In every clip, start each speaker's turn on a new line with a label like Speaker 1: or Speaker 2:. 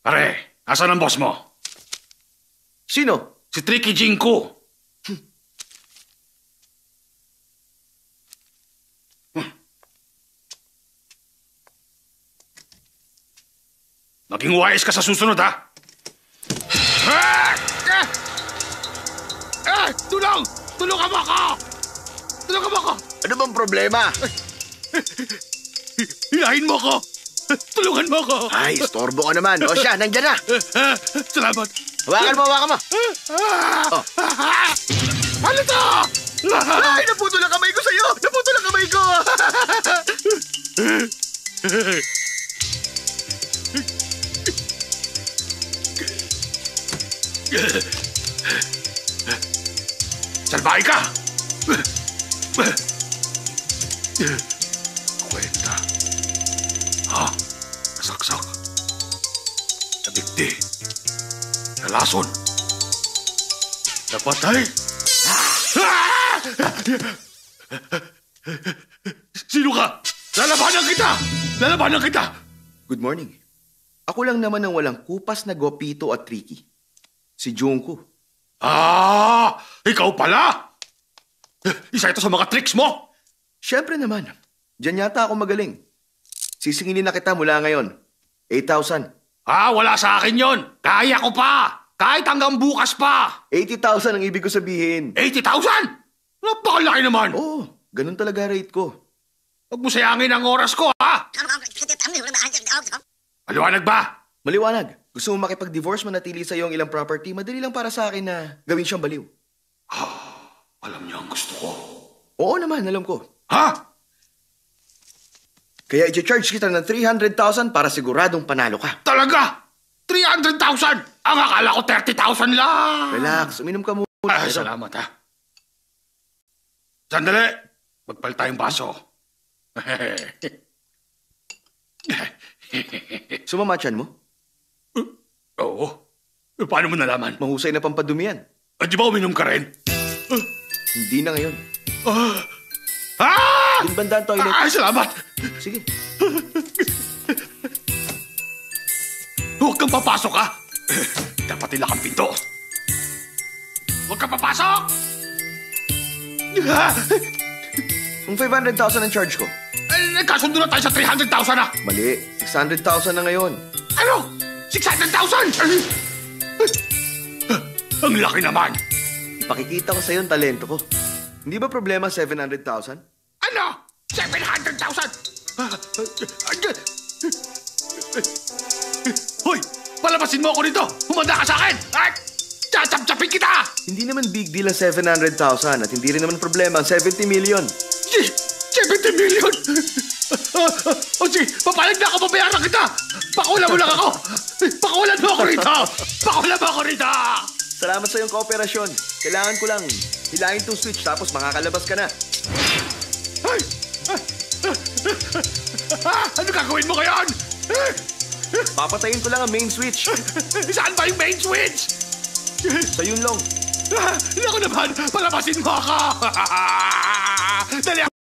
Speaker 1: Pare, asan ang boss mo?
Speaker 2: Sino?
Speaker 1: Si Tricky Jinko. Maging wise ka sa susunod, ha? Tulong! Tulungan mo ako! Tulungan mo ako!
Speaker 2: Ano bang problema?
Speaker 1: Hilahin mo ako! Tulungan mo ako!
Speaker 2: Ay, istorbo ka naman. O siya, nandiyan na.
Speaker 1: Salamat.
Speaker 2: Hawakan mo, hawakan mo. Oh.
Speaker 1: Ano to?
Speaker 2: Ay, naputol ang kamay ko sa'yo! Naputol ang kamay ko!
Speaker 1: Salbahe ka! Kwenta. Ha? Nasaksak. Nabigti. Nalason. Napatay. Sino ka? Lalabanan kita! Lalabanan kita!
Speaker 2: Good morning. Ako lang naman ang walang kupas na Gopito at Tricky. Si Junko.
Speaker 1: Ah! Ikaw pala! Isa ito sa mga tricks mo!
Speaker 2: Siyempre naman. Diyan yata ako magaling. Sisingilin na kita mula ngayon. 8,000.
Speaker 1: Ah, wala sa akin yon. Kaya ko pa! Kahit hanggang bukas pa!
Speaker 2: 80,000 ang ibig ko sabihin.
Speaker 1: 80,000? Napakalaki naman!
Speaker 2: Oo, ganun talaga rate ko.
Speaker 1: Huwag mo sayangin ang oras ko, ha? Maliwanag ba?
Speaker 2: Maliwanag. Gusto mo makipag-divorce, manatili sa iyo ang ilang property, madali lang para sa akin na gawin siyang baliw.
Speaker 1: Alam niya ang gusto ko.
Speaker 2: Oo naman, alam ko.
Speaker 1: Ha?
Speaker 2: Kaya i-charge kita ng 300,000 para siguradong panalo ka.
Speaker 1: Talaga? 300,000? Ang akala ko 30,000 lang.
Speaker 2: Relax, uminom ka muna.
Speaker 1: Ay, salamat, ha? Sandali. Magpalit tayong baso.
Speaker 2: Sumamachan mo?
Speaker 1: Oo. Paano mo nalaman?
Speaker 2: Mahusay na pampadumi yan.
Speaker 1: Di ba uminom ka rin?
Speaker 2: Hindi na ngayon. Yung banda ang toilet.
Speaker 1: Ay, salamat!
Speaker 2: Sige.
Speaker 1: Huwag kang papasok, ha? Dapat nila kang pinto. Huwag kang papasok!
Speaker 2: Kung 500,000 ang charge ko.
Speaker 1: Nagkasundo na tayo sa 300,000, ha?
Speaker 2: Mali. 600,000 na ngayon.
Speaker 1: Ano? 600,000? Ang laki naman.
Speaker 2: Ipakikita ko sa'yo ang talento ko. Hindi ba problema 700,000?
Speaker 1: Ano? 700,000? Hoy! Palabasin mo ako dito! Humanda ka sa akin! At tsap-tsapin kita!
Speaker 2: Hindi naman big deal ang 700,000 at hindi rin naman problema ang 70 million.
Speaker 1: 70 million? O sige, papayag na ako, babayaran kita! Pakulan mo lang ako! Pakulan mo ako rito! Pakulan mo ako rito!
Speaker 2: Salamat sa iyong kooperasyon. Kailangan ko lang hilahin tong switch tapos makakalabas ka na.
Speaker 1: Ay! Ano gagawin mo ngayon?
Speaker 2: Papatayin ko lang ang main switch.
Speaker 1: Saan ba yung main switch?
Speaker 2: Sa yun lang.
Speaker 1: Naku naman, palabasin mo ako! Dali ako!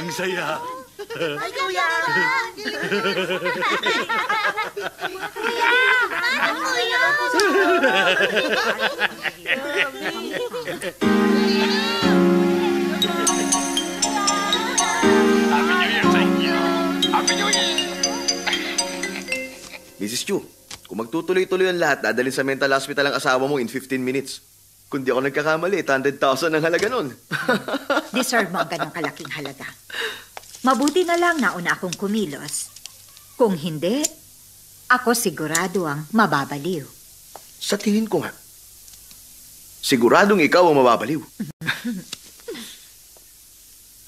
Speaker 1: Ang saya.
Speaker 3: Ay, kuya!
Speaker 1: Happy New Year sa inyo! Happy New Year!
Speaker 2: Mrs. Chu, kung magtutuloy-tuloy ang lahat, dadalhin sa mental hospital ang asawa mo in 15 minutes. Kung di ako nagkakamali, 100,000 ang halaga nun.
Speaker 3: Deserve mo ang ganong kalaking halaga. Mabuti na lang nauna akong kumilos. Kung hindi, ako sigurado ang mababaliw.
Speaker 2: Sa tingin ko nga, siguradong ikaw ang mababaliw.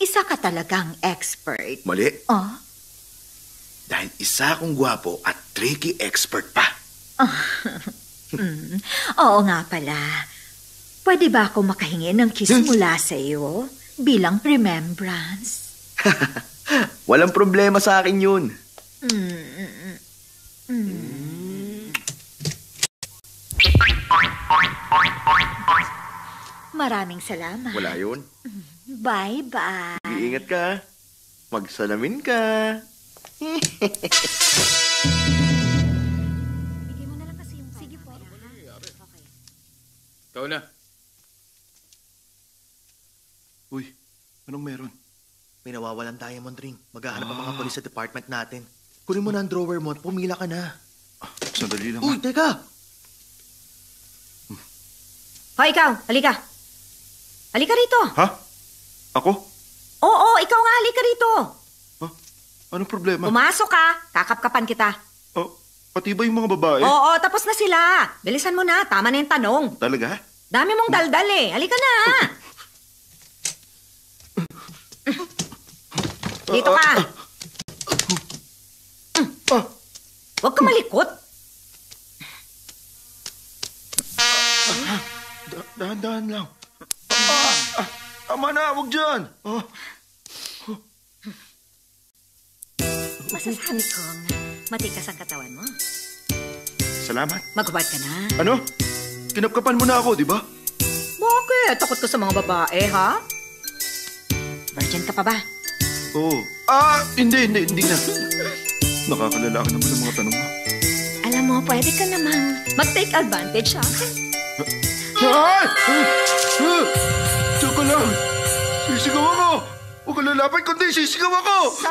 Speaker 3: Isa ka talagang expert.
Speaker 2: Mali.
Speaker 3: Oh?
Speaker 2: Dahil isa akong gwapo at tricky expert pa.
Speaker 3: Oo nga pala. Pwede ba ako makahingi ng kiss mula sa iyo bilang remembrance?
Speaker 2: Walang problema sa akin yun.
Speaker 3: Maraming salamat.
Speaker 2: Wala yun.
Speaker 3: Bye-bye.
Speaker 2: Iingat ka. Magsalamin ka.
Speaker 3: Bigay mo na lang kasi yung... Sige po. Okay.
Speaker 1: Ikaw na.
Speaker 4: Uy, anong meron?
Speaker 5: May nawawalan diamond ring. Maghahanap ang mga polis sa department natin. Kunin mo na ang drawer mo at pumila ka na.
Speaker 4: Sandali lang.
Speaker 5: Uy, teka!
Speaker 3: Hoy, ikaw! Halika! Halika rito!
Speaker 4: Ha? Ako?
Speaker 3: Oo, ikaw nga, halika rito!
Speaker 4: Ha? Anong problema?
Speaker 3: Pumasok ka! Kakapkapan kita.
Speaker 4: Oh, pati ba yung mga babae?
Speaker 3: Oo, tapos na sila. Bilisan mo na, tama na yung tanong.
Speaker 4: Talaga?
Speaker 3: Dami mong daldal eh. Halika na! Dito ka! Huwag ka malikot.
Speaker 4: Dahan-dahan lang. Tama na, huwag dyan.
Speaker 3: Masasabi kong matikas ang katawan mo.
Speaker 4: Salamat.
Speaker 3: Maghubad ka na.
Speaker 4: Ano? Kinapkapan mo na ako, di ba?
Speaker 3: Bakit? Takot ka sa mga babae, ha? Virgin ka pa ba?
Speaker 4: Oo. Hindi na. Nakakalala ka naman ng mga tanong mo.
Speaker 3: Alam mo, pwede ka namang mag-take advantage sa akin.
Speaker 4: Ay! Tsaka lang! Sisigaw ako! Huwag ka lalapit kundi sisigaw ako!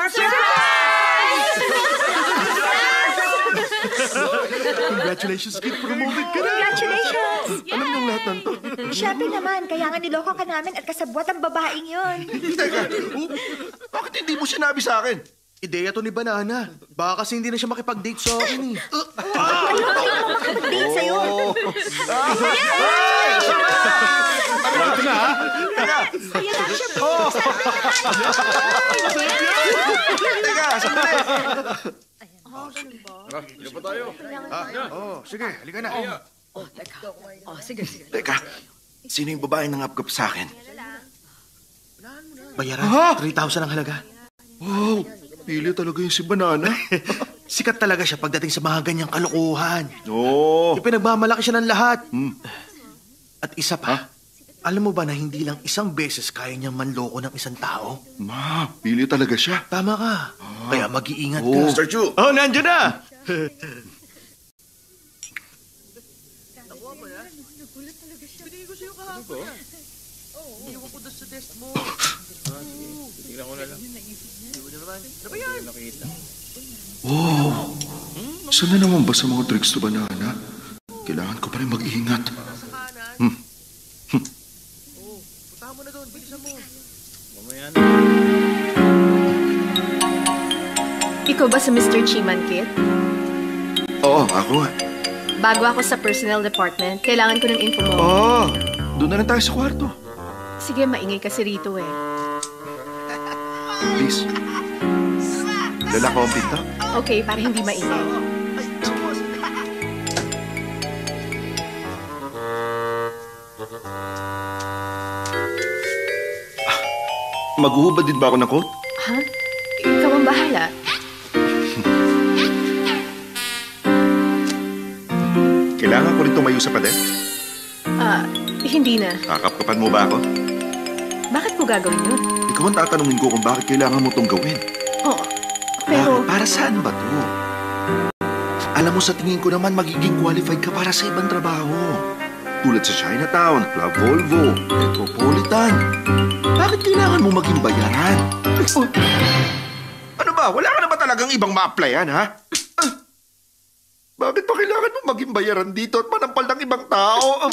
Speaker 4: Congratulations, kid! Promoted ka na!
Speaker 3: Congratulations!
Speaker 4: Alam niyong lahat ng to.
Speaker 3: Siyempre naman, kaya nga niloko ka namin at kasabwat ang babaeng yun.
Speaker 4: Teka, bakit hindi mo sinabi sa akin?
Speaker 5: Ideya to ni Banana. Baka kasi hindi na siya makipag-date sa akin eh.
Speaker 3: Makapag-date sa'yo.
Speaker 1: Ito na, ha?
Speaker 3: Ayan lang siya.
Speaker 4: Teka, sandali!
Speaker 1: Hindi pa tayo.
Speaker 4: Sige, halika na.
Speaker 3: Sige.
Speaker 4: Teka, sino yung babae nangapkap sa akin?
Speaker 5: Bayaran, 3,000 ang halaga.
Speaker 4: Wow, pili talaga yung si Banana.
Speaker 5: Sikat talaga siya pagdating sa mga ganyang kalokohan.
Speaker 4: Oo.
Speaker 5: Ipinagmamalaki siya ng lahat. At isa pa, alam mo ba na hindi lang isang beses kaya niyang manloko ng isang tao?
Speaker 4: Ma, pili talaga siya.
Speaker 5: Tama ka. Kaya mag-iingat
Speaker 4: Oo.
Speaker 5: ka.
Speaker 2: Mr. Chu!
Speaker 5: Oh, nandiyan na!
Speaker 1: Tingnan ko na lang.
Speaker 4: Wow. Sana naman ba sa mga tricks to Banana? Kailangan ko pa rin mag-ingat.
Speaker 6: Ikaw ba si Mr. Chimankit?
Speaker 4: Oo, ako nga.
Speaker 6: Bago ako sa personnel department, kailangan ko ng info mo.
Speaker 4: Oo, doon na lang tayo sa kwarto.
Speaker 6: Sige, maingay kasi rito eh.
Speaker 4: Please. Lalako ang pinto.
Speaker 6: Okay, para hindi maingay.
Speaker 4: Maghuhubad din ba ako ng coat?
Speaker 6: Ha? Ikaw ang bahala.
Speaker 4: Kailangan ko rin tumayo sa pader?
Speaker 6: Hindi na.
Speaker 4: Kakapkapan mo ba ako?
Speaker 6: Bakit ko gagawin yun?
Speaker 4: Ikaw ang tatanungin ko kung bakit kailangan mo itong gawin.
Speaker 6: Oo. Pero,
Speaker 4: Para saan ba to? Alam mo, sa tingin ko naman magiging qualified ka para sa ibang trabaho. Tulad sa Chinatown, Club Volvo, Metropolitan. Bakit kailangan mo maging bayaran? Ano ba? Wala ka na ba talagang ibang ma-applyan, ha? Bakit pa kailangan mo maging bayaran dito at manampal ng ibang tao?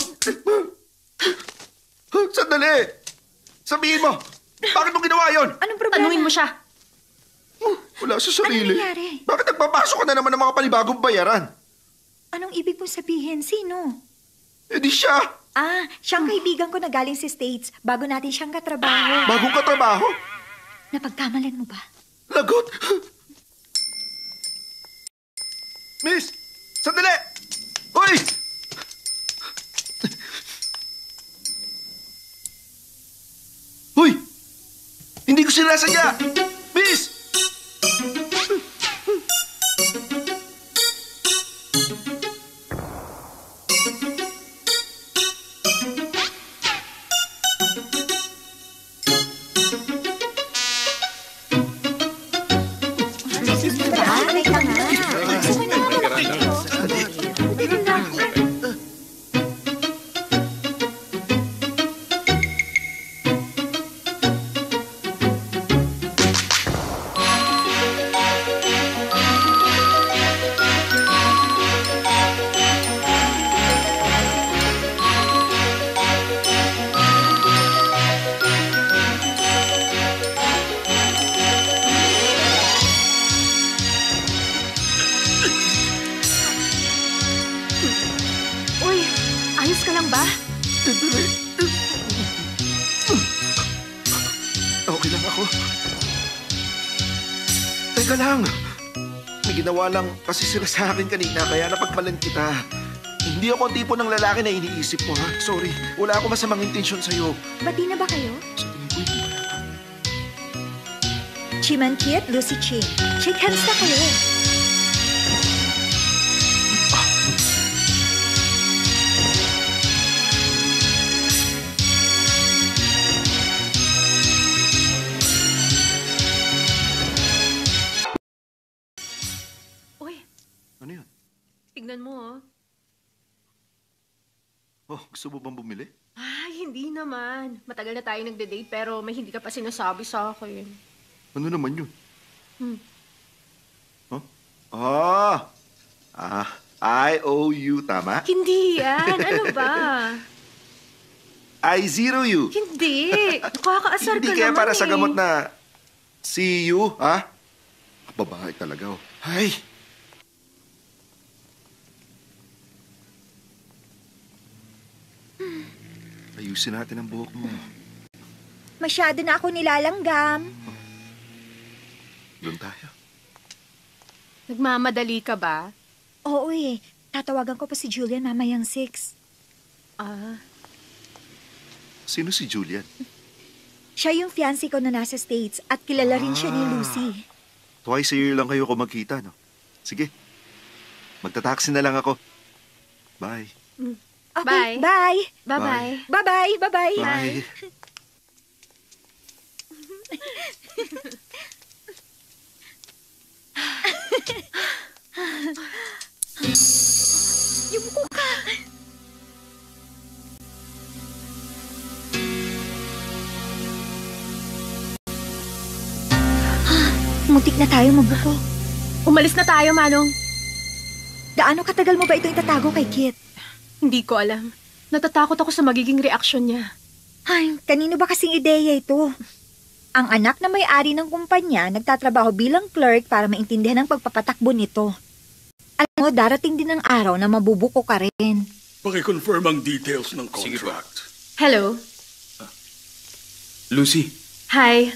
Speaker 4: Sandali! Sabihin mo, bakit mo ginawa yon?
Speaker 3: Anong problema?
Speaker 6: tanungin mo siya.
Speaker 4: Wala sa sarili.
Speaker 3: Anong nangyari?
Speaker 4: Bakit nagpapasok ka na naman ng mga panibagong bayaran?
Speaker 3: Anong ibig mong sabihin? Sino?
Speaker 4: Eh di siya.
Speaker 3: Siyang kaibigan ko na galing sa States bago natin siyang katrabaho.
Speaker 4: Bagong katrabaho.
Speaker 3: Napagkamalan mo ba?
Speaker 4: Lagot! Miss! Sandali! Hoy! Hoy! Hindi ko sinasadya! Miss!
Speaker 3: Ay, ka nga.
Speaker 6: Uy, ayos ka lang ba?
Speaker 4: Okay lang ako. Teka lang. May ginawa lang kasi sila sa akin kanina kaya napagpalan kita. Hindi ako ang tipo ng lalaki na iniisip mo, ha? Sorry, wala ako masamang intensyon sa'yo.
Speaker 3: Bati na ba kayo?
Speaker 4: Sa tingin ko, hindi pa yata.
Speaker 3: Chiman Kit, Lucy Ching. Shake hands na kayo.
Speaker 6: Uy,
Speaker 4: Ano yun?
Speaker 6: tignan mo, oh.
Speaker 4: Oh, gusto mo bang bumili?
Speaker 6: Ay, hindi naman. Matagal na tayo nagde-date pero may hindi ka pa sinasabi sa akin.
Speaker 4: Ano naman yun?
Speaker 6: Hmm.
Speaker 4: Huh? I-O-U, tama?
Speaker 6: Hindi yan. Ano ba?
Speaker 4: I-0-U.
Speaker 6: Hindi. Nakakaasar
Speaker 4: Hindi
Speaker 6: ka
Speaker 4: kaya
Speaker 6: naman
Speaker 4: para sa
Speaker 6: eh.
Speaker 4: gamot na C-U, ha? Babae talaga, oh. Ay! Ayusin natin ang buhok mo.
Speaker 3: Masyado na ako nilalanggam.
Speaker 4: Doon tayo.
Speaker 6: Nagmamadali ka ba?
Speaker 3: Oo eh. Tatawagan ko pa si Julian mamayang 6.
Speaker 6: Ah,
Speaker 4: Sino si Julian?
Speaker 3: Siya yung fiancé ko na nasa States at kilala rin siya ni Lucy.
Speaker 4: Twice a year lang kayo kung magkita, no? Sige. Magta-taxi na lang ako. Bye.
Speaker 3: Okay,
Speaker 6: Bye.
Speaker 3: bye.
Speaker 6: bye-bye.
Speaker 3: Bye-bye, bye-bye.
Speaker 4: Bye.
Speaker 3: Yumuko ka. Muntik na tayo mabuko.
Speaker 6: Umalis na tayo, Manong.
Speaker 3: Gaano katagal mo ba ito itatago kay Kit?
Speaker 6: Hindi ko alam. Natatakot ako sa magiging reaksyon niya.
Speaker 3: Ay, kanino ba kasing ideya ito? Ang anak na may-ari ng kumpanya nagtatrabaho bilang clerk para maintindihan ang pagpapatakbo nito. Alam mo, darating din ang araw na mabubuko ka rin.
Speaker 1: Paki-confirm ang details ng
Speaker 7: Sige po.
Speaker 1: contract.
Speaker 6: Hello?
Speaker 7: Lucy,
Speaker 6: Hi.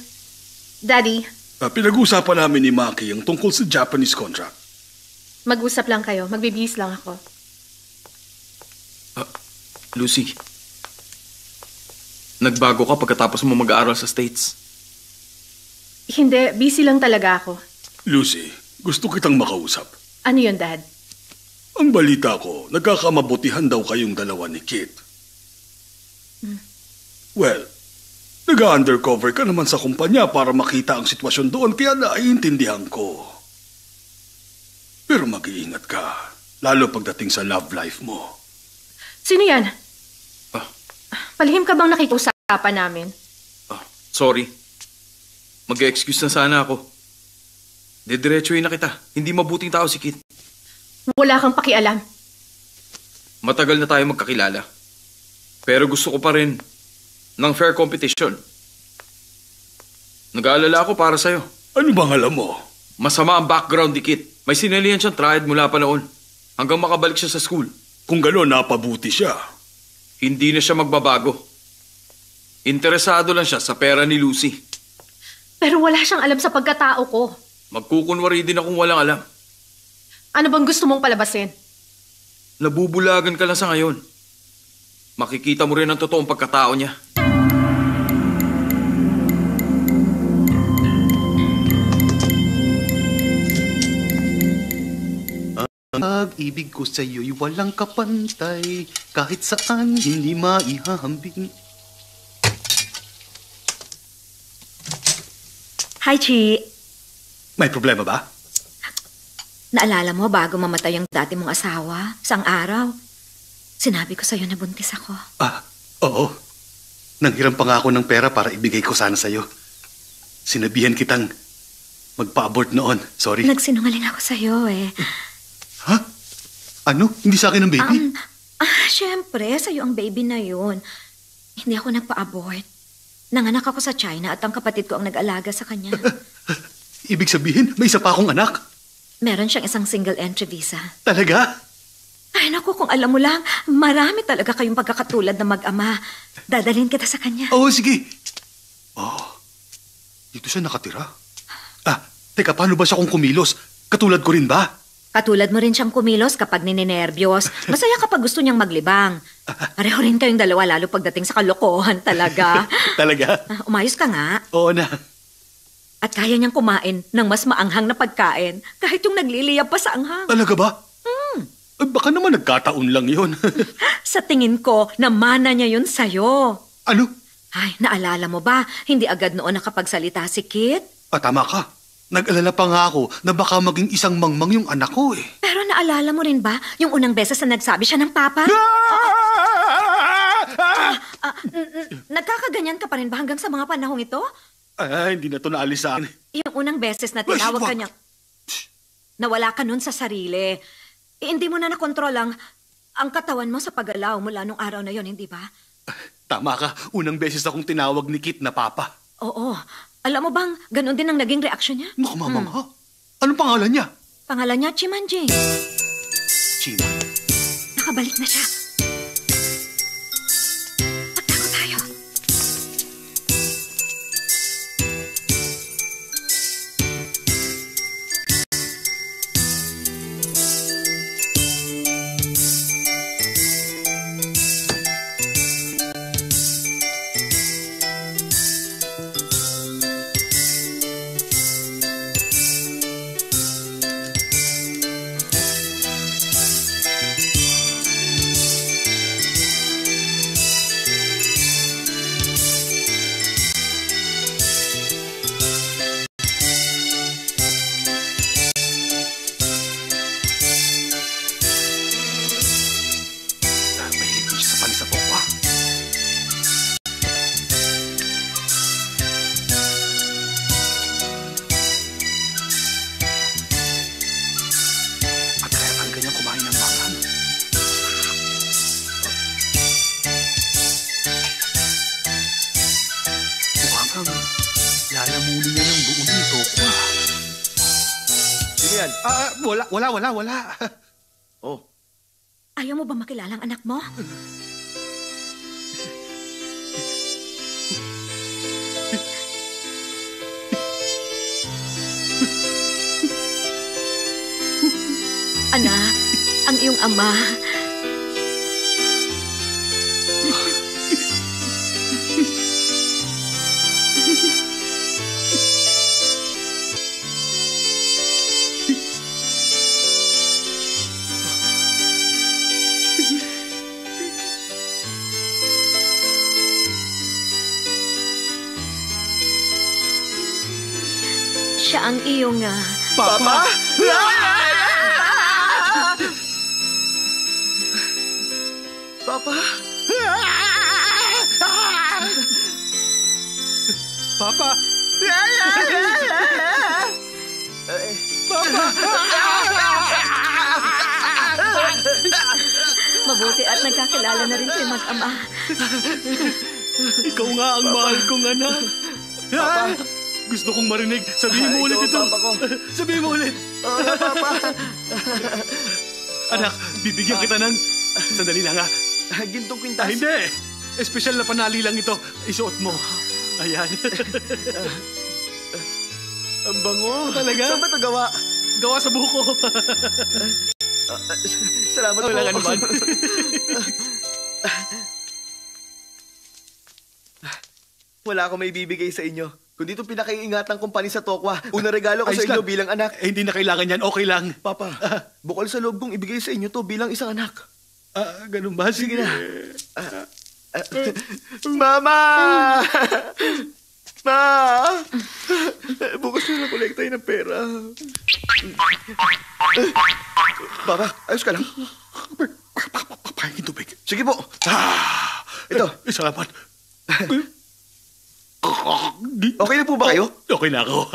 Speaker 6: Daddy,
Speaker 1: Pinag-usapan namin ni Maki ang tungkol sa Japanese contract.
Speaker 6: mag-usap lang kayo. Magbibihis lang ako.
Speaker 7: Lucy. Nagbago ka pagkatapos mo mag-aaral sa States.
Speaker 6: Hindi, busy lang talaga ako.
Speaker 1: Lucy, gusto kitang makausap.
Speaker 6: Ano yun, Dad?
Speaker 1: Ang balita ko, nagkakamabutihan daw kayong dalawa ni Kit. Well, nag-undercover ka naman sa kumpanya para makita ang sitwasyon doon kaya naiintindihan ko. Pero mag-iingat ka, lalo pagdating sa love life mo.
Speaker 6: Sino yan?
Speaker 7: Ah.
Speaker 6: Palihim ka bang nakikiusapan namin?
Speaker 7: Sorry. Mag-excuse na sana ako. Didiretsuhin na kita. Hindi mabuting tao si Kit.
Speaker 6: Wala kang pakialam.
Speaker 7: Matagal na tayo magkakilala. Pero gusto ko pa rin ng fair competition. Nag-aalala ako para sa'yo.
Speaker 1: Ano bang alam mo?
Speaker 7: Masama ang background ni Kit. May sinalihan siyang triad mula pa noon. Hanggang makabalik siya sa school.
Speaker 1: Kung gano'n, napabuti siya.
Speaker 7: Hindi na siya magbabago. Interesado lang siya sa pera ni Lucy.
Speaker 6: Pero wala siyang alam sa pagkatao ko.
Speaker 7: Magkukunwari din akong walang alam.
Speaker 6: Ano bang gusto mong palabasin?
Speaker 7: Nabubulagan ka lang sa ngayon. Makikita mo rin ang totoong pagkatao niya.
Speaker 8: Pag-ibig ko sa'yo'y walang kapantay, kahit saan hindi maihahambing.
Speaker 3: Hi, Chi.
Speaker 1: May problema ba?
Speaker 3: Naalala mo bago mamatay ang dati mong asawa, sang araw, sinabi ko sa'yo na buntis ako.
Speaker 1: Oo. Nanghiram pa nga ako ng pera para ibigay ko sana sa'yo. Sinabihan kitang magpa-abort noon. Sorry.
Speaker 3: Nagsinungaling ako sa'yo eh.
Speaker 1: Ha? Ano? Hindi sa akin ang baby?
Speaker 3: Siyempre, sa'yo ang baby na yun. Hindi ako nagpa-abort. Nanganak ako sa China at ang kapatid ko ang nag-alaga sa kanya.
Speaker 1: Ibig sabihin, may isa pa akong anak?
Speaker 3: Meron siyang isang single entry visa.
Speaker 1: Talaga?
Speaker 3: Ay naku, kung alam mo lang, marami talaga kayong pagkakatulad na mag-ama. Dadalhin kita sa kanya.
Speaker 1: Oo, sige. Dito siya nakatira? Teka, paano ba siya kung kumilos? Katulad ko rin ba?
Speaker 3: Katulad mo rin siyang kumilos kapag ninenervyos. Masaya kapag gusto niyang maglibang. Pareho rin kayong dalawa lalo pagdating sa kalokohan talaga.
Speaker 1: Talaga?
Speaker 3: Umayos ka nga.
Speaker 1: Oo na.
Speaker 3: At kaya niyang kumain ng mas maanghang na pagkain kahit yung nagliliyab pa sa anghang.
Speaker 1: Talaga ba? Baka naman nagkataon lang yun.
Speaker 3: Sa tingin ko, namana niya yun sa'yo.
Speaker 1: Ano?
Speaker 3: Ay, naalala mo ba? Hindi agad noon nakapagsalita si Kit.
Speaker 1: Tama ka. Nag-alala pa nga ako na baka maging isang mangmang yung anak ko eh.
Speaker 3: Pero naalala mo rin ba yung unang beses na nagsabi siya ng papa? Nagkakaganyan ka pa rin ba hanggang sa mga panahong ito?
Speaker 1: Hindi na to naalis sa akin.
Speaker 3: Yung unang beses na tinawag ka niyang... Nawala ka nun sa sarili. Hindi mo na nakontrol ang katawan mo sa paggalaw mula nung araw na yon, hindi ba?
Speaker 1: Tama ka. Unang beses akong tinawag ni Kit na papa.
Speaker 3: Oo. Alam mo bang ganun din ang naging reaksyon niya?
Speaker 1: Naku, mamang ha? Anong pangalan niya?
Speaker 3: Pangalan niya, Chimanjing.
Speaker 1: Chima?
Speaker 3: Nakabalik na siya. Magtago tayo.
Speaker 1: Lalamunin niya ng buo nito.
Speaker 2: Sino yan?
Speaker 1: Wala.
Speaker 2: Oh.
Speaker 3: Ayaw mo ba makilala ang anak mo? Anak, ang iyong ama. Siya ang iyong...
Speaker 2: Papa? Papa?
Speaker 1: Papa!
Speaker 3: Mabuti at nagkakilala na rin kayo mag-ama.
Speaker 1: Ikaw nga ang mahal kong anak.
Speaker 2: Papa!
Speaker 1: Gusto kong marinig. Sabihin mo ulit ito.
Speaker 2: Papa ko.
Speaker 1: Sabihin mo ulit.
Speaker 2: Papa!
Speaker 1: Anak, bibigyan kita ng... Sandali lang ha.
Speaker 2: Gintong kwintas.
Speaker 1: Hindi. Espesyal na panali lang ito. Isuot mo. Ayan. Ang bango. Talaga?
Speaker 2: Saan ba ito gawa?
Speaker 1: Gawa sa buko.
Speaker 2: Salamat po.
Speaker 1: Wala ka naman.
Speaker 2: Wala akong may bibigay sa inyo, kundi itong pinakaiingatang kumpanya sa Tokwa. Unang regalo ko sa
Speaker 1: Ayos
Speaker 2: inyo
Speaker 1: lang.
Speaker 2: bilang anak.
Speaker 1: Hindi na kailangan yan. Okay lang.
Speaker 2: Papa, bukal sa loob kong ibigay sa inyo to bilang isang anak.
Speaker 1: Ganun ba? Sige na.
Speaker 2: Mama! Ma! Bukas na kolekta ng pera. Papa, ayos ka lang?
Speaker 1: Pahingin tubig.
Speaker 2: Sige po. Ito.
Speaker 1: Salamat.
Speaker 2: Okay na po ba kayo?
Speaker 1: Okay na ako.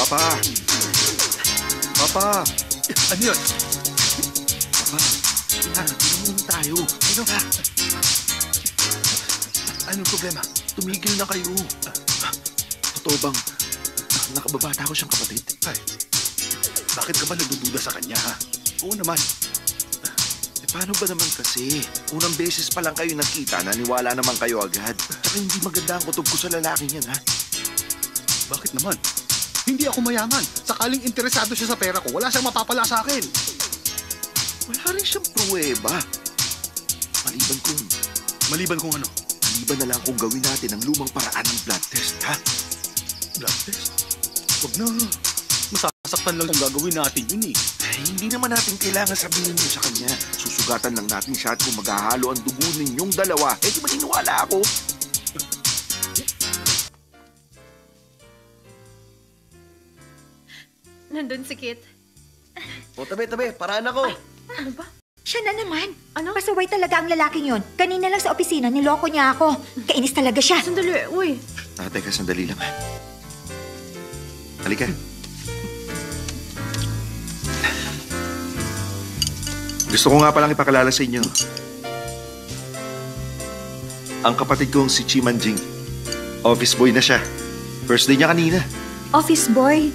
Speaker 4: Papa! Papa!
Speaker 1: Ano yun?
Speaker 4: Papa! Tingnan tayo. Ano ka? Anong problema? Tumigil na kayo. Totoo bang nakababata ko siyang kapatid?
Speaker 1: Ay, bakit ka ba nagdududa sa kanya, ha? Oo naman.
Speaker 4: Paano ba naman kasi? Unang beses pa lang kayo nagkita, naniwala naman kayo agad. Tsaka hindi maganda ang kutob ko sa lalaking yan, ha?
Speaker 1: Bakit naman? Hindi ako mayaman. Sakaling interesado siya sa pera ko, wala siyang mapapala sa akin.
Speaker 4: Wala rin siyang pruweba.
Speaker 1: Maliban kung ano?
Speaker 4: Maliban na lang kung gawin natin ang lumang paraan ng blood test, ha?
Speaker 1: Blood test? Huwag na. Masasaktan lang kung gagawin natin yun eh.
Speaker 4: Hindi naman natin kailangan sabihin yun sa kanya. Susugatan lang natin siya at kung maghahalo ang dugo ninyong dalawa, di maniniwala ako.
Speaker 6: Nandun si Kit.
Speaker 2: O, tabi. Paraan ako.
Speaker 6: Ano ba?
Speaker 3: Siya na naman.
Speaker 6: Ano?
Speaker 3: Pasaway talaga ang lalaking yon. Kanina lang sa opisina, niloko niya ako. Kainis talaga siya.
Speaker 6: Sandali, uy.
Speaker 4: Teka, sandali lang. Halika. Gusto ko nga palang ipakilala sa inyo. Ang kapatid kong si Chi Manjing. Office boy na siya. First day niya kanina.
Speaker 3: Office boy.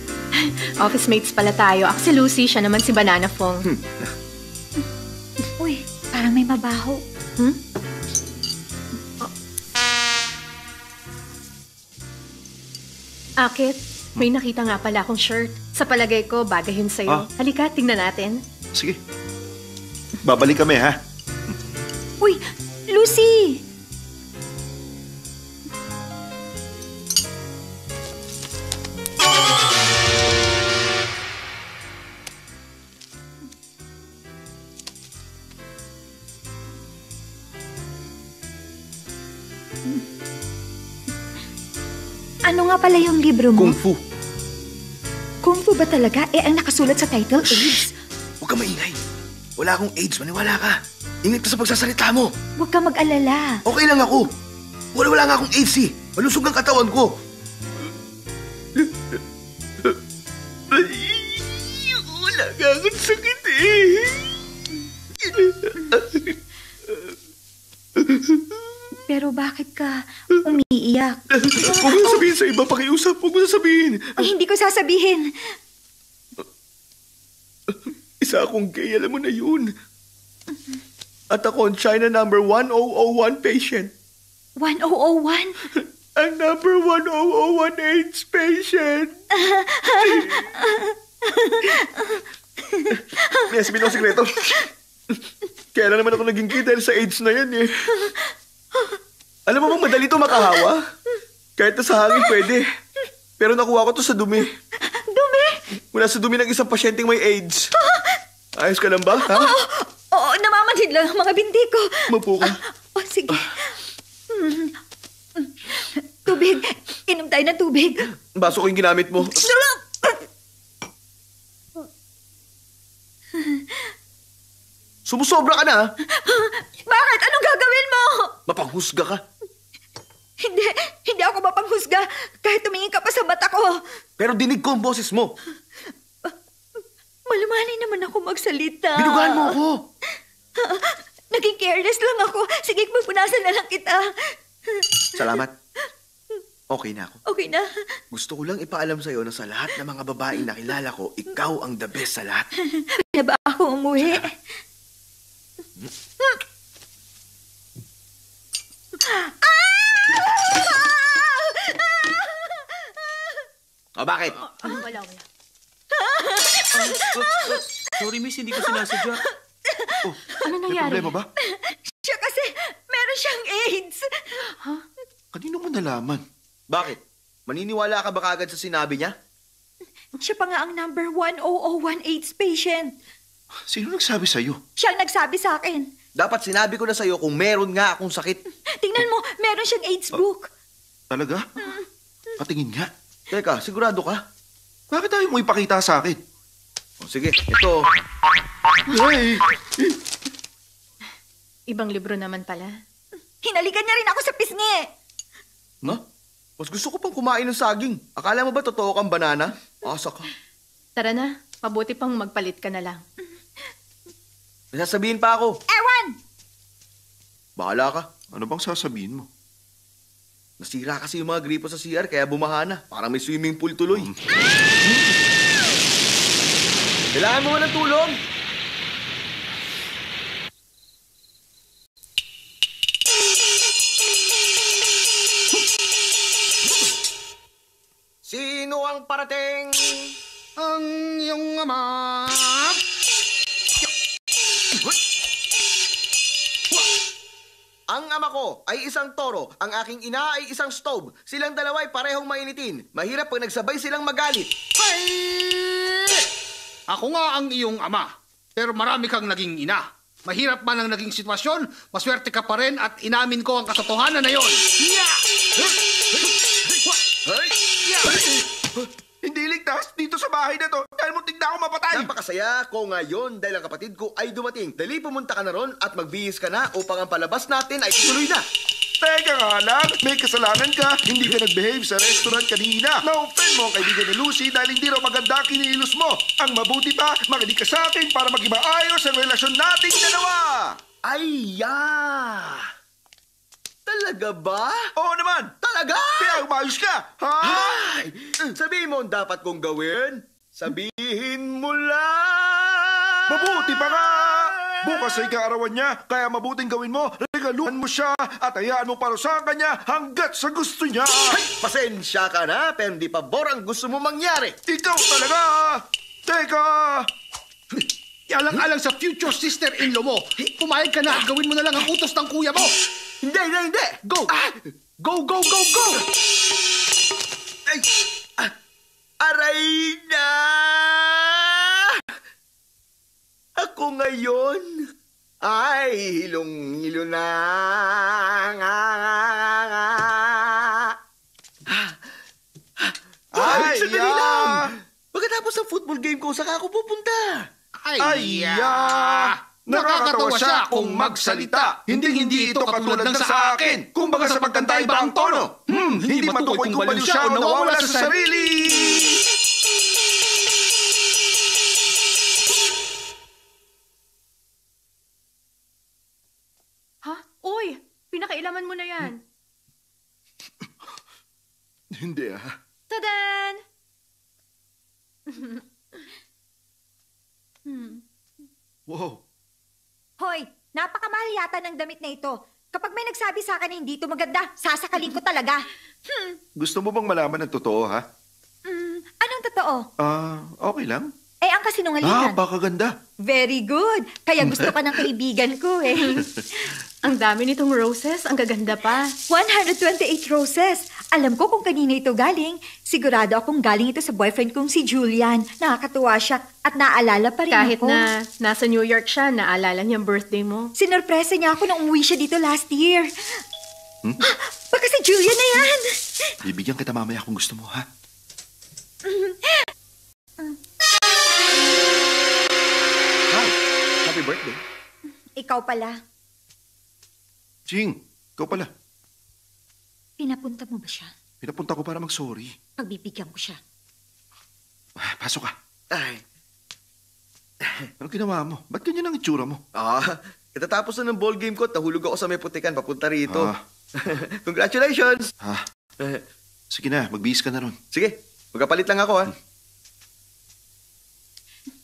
Speaker 6: Office mates pala tayo. Ako si Lucy, siya naman si Banana Fong.
Speaker 3: Uy, parang may mabaho.
Speaker 6: Akit, may nakita nga pala akong shirt. Sa palagay ko, bagay yun sa'yo. Halika, tingnan natin.
Speaker 4: Sige. Babalik kami, ha?
Speaker 3: Uy, Lucy! Ano nga pala yung libro mo?
Speaker 2: Kung Fu.
Speaker 3: Kung Fu ba talaga? ang nakasulat sa title, AIDS.
Speaker 2: Huwag ka maingay. Wala akong AIDS, maniwala ka. Ingat ka sa pagsasalita mo.
Speaker 3: Huwag ka mag-alala.
Speaker 2: Okay lang ako. Wala nga akong AIDS eh. Malusog ang katawan ko. Wala nga akong sakit eh.
Speaker 3: Pero bakit ka umiiyak?
Speaker 2: Huwag mo sabihin sa iba, pakiusap. Huwag mo sabihin.
Speaker 3: Ay, hindi ko sasabihin.
Speaker 2: Isa akong gay, alam mo na yun. At ako ang China number 1001 patient.
Speaker 3: 1001?
Speaker 2: Ang number 1001 AIDS patient. May sabihin ako sikreto. Kaya naman ako naging gay dahil sa AIDS na yan eh. Alam mo bang madali ito makahawa? Kahit na sa hangin pwede. Pero nakuha ko to sa dumi.
Speaker 3: Dumi?
Speaker 2: Mula sa dumi ng isang pasyenteng may AIDS. Ayos ka lang ba, ha?
Speaker 3: Oo, namamanhid lang ang mga binti ko.
Speaker 2: Mapo ka.
Speaker 3: Sige. Tubig. Inom tayo ng tubig.
Speaker 2: Baso ko yung ginamit mo. Sumusobra ka na, ha?
Speaker 3: Bakit? Anong gagawin mo?
Speaker 2: Mapanghusga ka.
Speaker 3: Hindi ako mapanghusga. Kahit tumingin ka pa sa mata ko.
Speaker 2: Pero dinig ko ang boses mo.
Speaker 3: Malumanay naman ako magsalita.
Speaker 2: Binugahan mo ako.
Speaker 3: Naging careless lang ako. Sige, magpunasan na lang kita.
Speaker 2: Salamat. Okay na ako.
Speaker 3: Okay na.
Speaker 2: Gusto ko lang ipaalam sa'yo na sa lahat ng mga babaeng nakilala ko, ikaw ang the best sa lahat.
Speaker 3: Na ba ako umuwi?
Speaker 2: O bakit?
Speaker 6: Wala.
Speaker 7: Sorry, miss, hindi ko sinasadya.
Speaker 6: Ano
Speaker 4: May
Speaker 6: nangyari?
Speaker 4: problema ba?
Speaker 3: Siya kasi meron siyang AIDS.
Speaker 4: Kanino mo nalaman?
Speaker 2: Bakit? Maniniwala ka ba kagad sa sinabi niya?
Speaker 3: Siya pa nga ang number 10018 AIDS patient.
Speaker 4: Sino nagsabi sa'yo?
Speaker 3: Siya ang nagsabi sa akin.
Speaker 2: Dapat sinabi ko na sa'yo kung meron nga akong sakit.
Speaker 3: Tingnan mo, meron siyang AIDS book.
Speaker 4: Talaga? Patingin nga.
Speaker 2: Teka, sigurado ka?
Speaker 4: Bakit tayo mo ipakita sa akin?
Speaker 2: O, sige, ito.
Speaker 4: Ay!
Speaker 6: Ibang libro naman pala.
Speaker 3: Hinalikan niya rin ako sa pisngi.
Speaker 2: No? Mas gusto ko pang kumain ng saging. Akala mo ba totoo kang banana? Asa ka.
Speaker 6: Tara na, mabuti pang magpalit ka na lang.
Speaker 2: May sasabihin pa ako.
Speaker 3: Ewan!
Speaker 2: Bahala ka.
Speaker 4: Ano bang sasabihin mo?
Speaker 2: Nasira kasi yung mga gripo sa CR kaya bumaha na. Parang may swimming pool tuloy. Kailangan mo ba ng tulong? Sino ang parating?
Speaker 8: Ang iyong ama.
Speaker 2: Ang ama ko ay isang toro, ang aking ina ay isang stove. Silang dalawa ay parehong mainitin. Mahirap pag nagsabay silang magalit.
Speaker 8: Ako nga ang iyong ama, pero marami kang naging ina. Mahirap man ang naging sitwasyon, maswerte ka pa rin at inamin ko ang katotohanan na yon.
Speaker 4: Hindi ligtas dito sa bahay na to dahil muntik na ako mapatay.
Speaker 2: Napakasaya ko ngayon dahil ang kapatid ko ay dumating. Dali pumunta ka na ron at magbihis ka na upang ang palabas natin ay tuloy na.
Speaker 4: Teka nga lang, may kasalanan ka. Hindi ka nag-behave sa restaurant kanina. Na-offend mo ang kaibigan ni Lucy dahil hindi raw maganda ang kinilos mo. Ang mabuti pa, makinig ka sa akin para maging maayos ang relasyon nating dalawa.
Speaker 2: Ay, Talaga ba?
Speaker 4: Oo naman.
Speaker 2: Talaga?
Speaker 4: Kaya umayos ka. Ha?
Speaker 2: Ay! Sabihin mo ang dapat kong gawin. Sabihin mo lang.
Speaker 4: Mabuti pa nga! Bukas ay kaarawan niya, kaya mabuting gawin mo, regaluhan mo siya at hayaan mo parusahan ka niya hanggat sa gusto niya.
Speaker 2: Ay, pasensya ka na, pero hindi pa ang gusto mo mangyari.
Speaker 4: Ikaw talaga! Teka!
Speaker 8: Alang-alang sa future sister-in-law mo, pumayag ka na, gawin mo na lang ang utos ng kuya mo.
Speaker 2: Hindi!
Speaker 8: Go! Go!
Speaker 2: Ay! Aray na! Ako ngayon ay hilong-hilo na.
Speaker 4: Ay,
Speaker 2: sandali lang! Pagkatapos ng football game ko, saka ako pupunta.
Speaker 4: Ay, nakakatawa siya kung magsalita. Hindi ito katulad ng sa akin. Kumbaga sa pagkanta iba ang tono. Hindi matukoy kung baliw siya o nawawala sa sarili.
Speaker 6: Ha? Uy! Pinakailaman mo na yan.
Speaker 4: Hindi
Speaker 6: Tadan!
Speaker 4: Wow.
Speaker 3: Hoy, napakamahal yata ng damit na ito. Kapag may nagsabi sa akin na hindi ito maganda, sasakalin ko talaga.
Speaker 4: Gusto mo bang malaman ang totoo, ha?
Speaker 3: Anong totoo?
Speaker 4: Okay lang.
Speaker 3: Eh, ang kasinungalingan.
Speaker 4: Baka ganda.
Speaker 3: Very good. Kaya gusto ka ng kaibigan ko eh.
Speaker 6: Ang dami nitong roses, ang gaganda pa.
Speaker 3: 128 roses. Alam ko kung kanina ito galing. Sigurado akong galing ito sa boyfriend kong si Julian. Nakakatuwa siya at naaalala pa rin
Speaker 6: Kahit
Speaker 3: ako.
Speaker 6: na nasa New York siya, naalala niya ang birthday mo.
Speaker 3: Sinorpresa niya ako nung umuwi siya dito last year. Baka si Julian na yan.
Speaker 4: Bibigyan kita mamaya kung gusto mo, ha?
Speaker 2: Hi, happy birthday.
Speaker 3: Ikaw pala.
Speaker 4: Ching, ikaw pala.
Speaker 3: Pinapunta mo ba siya?
Speaker 4: Pinapunta ko para mag-sorry.
Speaker 3: Pagbibigyan ko siya.
Speaker 4: Pasok ka.
Speaker 2: Ay,
Speaker 4: Anong ginawa mo? Ba't ganyan ang itsura mo?
Speaker 2: Katatapos na ng ball game ko, nahulog ako sa may putikan papunta rito. Congratulations!
Speaker 4: Sige na, magbihis ka na ron.
Speaker 2: Sige, magkapalit lang ako, ha?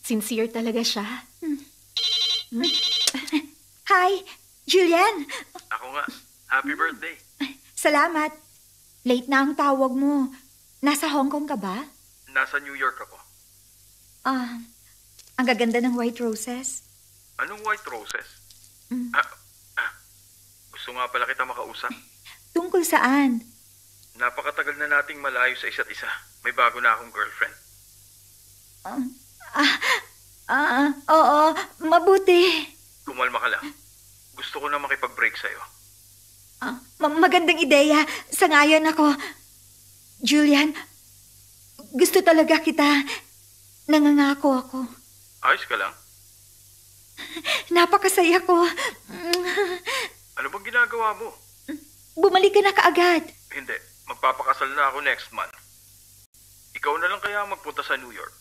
Speaker 6: Sincere talaga siya.
Speaker 3: Hi, Julian.
Speaker 7: Ako nga. Happy birthday.
Speaker 3: Salamat. Late na ang tawag mo. Nasa Hong Kong ka ba?
Speaker 7: Nasa New York ako.
Speaker 3: Ang gaganda ng white roses.
Speaker 7: Anong white roses?
Speaker 3: Mm.
Speaker 7: Gusto nga pala kita makausap.
Speaker 3: Tungkol saan?
Speaker 7: Napakatagal na nating malayo sa isa't isa. May bago na akong girlfriend.
Speaker 3: Oo, mabuti.
Speaker 7: Kumalma ka lang. Gusto ko na makipag-break sa'yo.
Speaker 3: Magandang ideya. Sangayon ako. Julian, gusto talaga kita. Nangangako ako.
Speaker 7: Ayos ka lang?
Speaker 3: Napakasaya ko.
Speaker 7: Ano bang ginagawa mo?
Speaker 3: Bumalik ka na kaagad.
Speaker 7: Hindi. Magpapakasal na ako next month. Ikaw na lang kaya magpunta sa New York.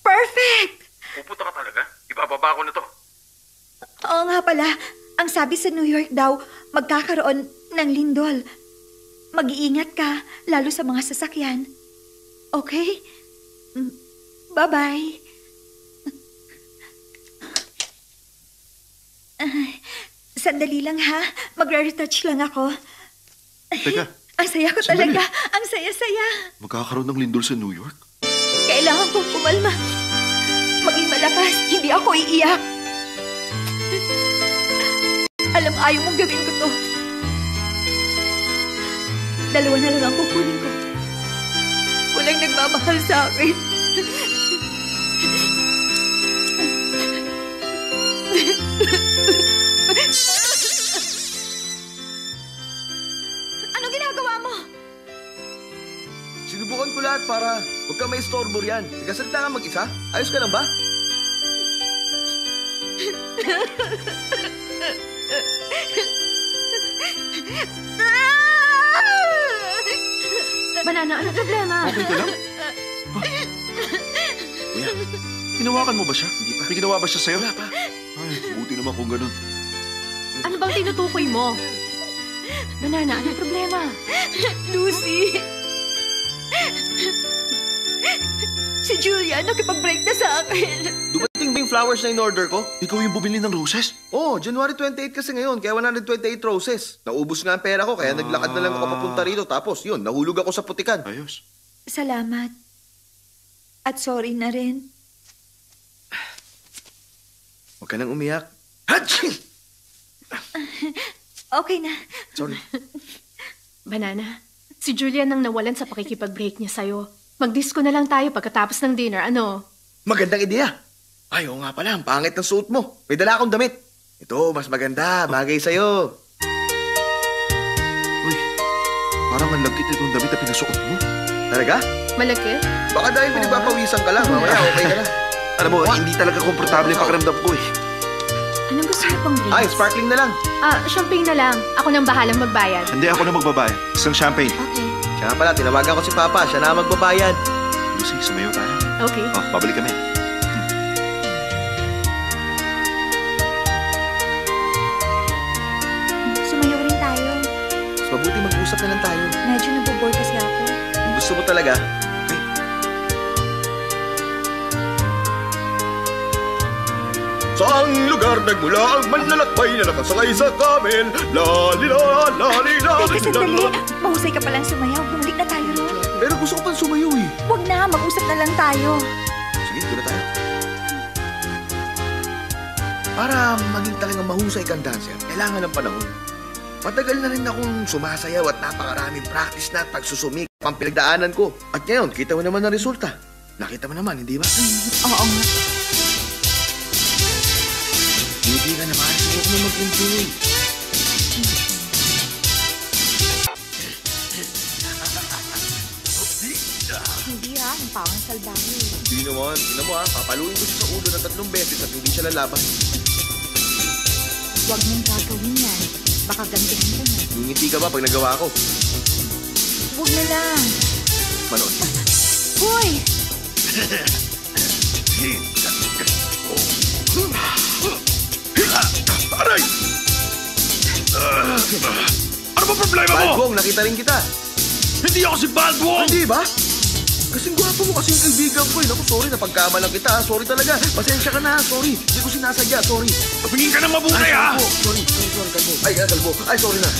Speaker 3: Perfect!
Speaker 7: Pupunta ka talaga? Ibababa ko na to.
Speaker 3: Oo nga pala. Ang sabi sa New York daw, magkakaroon ng lindol. Mag-iingat ka, lalo sa mga sasakyan. Okay? Bye-bye. Sandali lang ha. Magre-retouch lang ako.
Speaker 4: Teka,
Speaker 3: Ang saya ko
Speaker 4: sandali.
Speaker 3: talaga. Ang saya-saya.
Speaker 4: magkakaroon ng lindol sa New York?
Speaker 3: Kailangan kong pumalma. Maging malakas. Hindi ako iiyak. Alam, ayaw mong gawin ko to. Dalawa na lang ang kukunin ko. Walang nagmamahal sa akin. Anong ginagawa mo?
Speaker 2: Sinubukan ko lahat para huwag kang maistorbo riyan. Nagkasalita ka mag-isa? Ayos ka lang ba?
Speaker 6: Banana, ano problema?
Speaker 4: Okay ka lang? Kuya, hinawakan mo ba siya? Hindi pa. May ginawa ba siya sa'yo? Wala pa. Ay, buti naman kung ganun.
Speaker 6: Ano bang tinutukoy mo? Banana, ano problema?
Speaker 3: Lucy! Si Julia nakipag-break na sa akin.
Speaker 2: Dumating ba yung flowers na in-order ko?
Speaker 4: Ikaw yung bumili ng roses?
Speaker 2: Oh, January 28 kasi ngayon, kaya 128 roses. Naubos nga ang pera ko, kaya naglakad na lang ako papunta rito. Tapos yun, nahulog ako sa putikan.
Speaker 4: Ayos.
Speaker 3: Salamat. At sorry na rin.
Speaker 2: Huwag ka nang umiyak.
Speaker 3: Okay na.
Speaker 2: Sorry.
Speaker 6: Banana, si Julian nang nawalan sa pakikipag-break niya sa'yo. Mag-disco na lang tayo pagkatapos ng dinner, ano?
Speaker 2: Magandang ideya. Ay, oo nga pala, ang pangit ng suot mo. May dala akong damit. Ito, mas maganda. Bagay sa'yo.
Speaker 4: Uy, parang ang lagkit itong damit na pinasuot mo.
Speaker 2: Talaga?
Speaker 6: Malaki?
Speaker 2: Baka dahil pinagpapawisan ka lang. Mamaya, okay ka na.
Speaker 4: Alam mo, hindi talaga komportable yung pakiramdam ko eh.
Speaker 6: Anong gusto mo pang drinks?
Speaker 2: Ay, sparkling na lang.
Speaker 6: Champagne na lang. Ako nang bahalang magbayad.
Speaker 4: Hindi ako na magbabayad. Isang champagne.
Speaker 6: Okay.
Speaker 2: Siya nga pala, tinawagan ko si Papa. Siya na magbabayad.
Speaker 4: Lucy, sumayo tayo.
Speaker 6: Okay.
Speaker 4: Oh, babalik kami.
Speaker 3: Sumayo rin tayo.
Speaker 2: Mas mabuti mag-usap na lang tayo.
Speaker 3: Medyo nabobore kasi ako.
Speaker 2: Kung gusto mo talaga, Saang lugar nagmula ang manlalakbay na nakasakay sa kamel? Lalila, lalila,
Speaker 3: Teka, sandali. Mahusay ka palang sumayaw. Bumalik na tayo ron.
Speaker 2: Pero gusto ko pang sumayaw eh.
Speaker 3: Huwag na. Mag-usap na lang tayo.
Speaker 2: Sige, doon na tayo. Para maging talagang mahusay kang dancer, kailangan ng panahon. Matagal na rin akong sumasayaw at napakaraming practice na at pagsusumik ang pinagdaanan ko. At ngayon, kita mo naman ang resulta. Nakita mo naman, hindi ba?
Speaker 3: Oo nga.
Speaker 2: Hindi ka naman. Huwag mo mag-enjoy.
Speaker 3: Hindi ang pawang salbahe.
Speaker 2: Hindi naman. Tingnan mo papaluin ko siya sa ulo ng 3 beses at hindi siya lalaban.
Speaker 3: Huwag mong gagawin yan. Baka gantihan ka na.
Speaker 2: Ngingiti ka ba pag nagawa ko?
Speaker 3: Huwag na lang.
Speaker 2: Manood.
Speaker 3: Hoy!
Speaker 1: Ay! Ano ba problema mo?
Speaker 2: Baldwong, nakita rin kita.
Speaker 1: Hindi ako si Baldwong!
Speaker 2: Hindi ba? Kasing gwapo mo, kasing kaibigan ko. Naku, sorry, napagkamalang kita. Sorry talaga. Pasensya ka na, sorry. Hindi ko sinasadya, sorry.
Speaker 1: Tumingin ka ng mabuti, ha?
Speaker 2: Kalbo. Sorry, kalbo. Ay, kalbo. Ay, sorry na.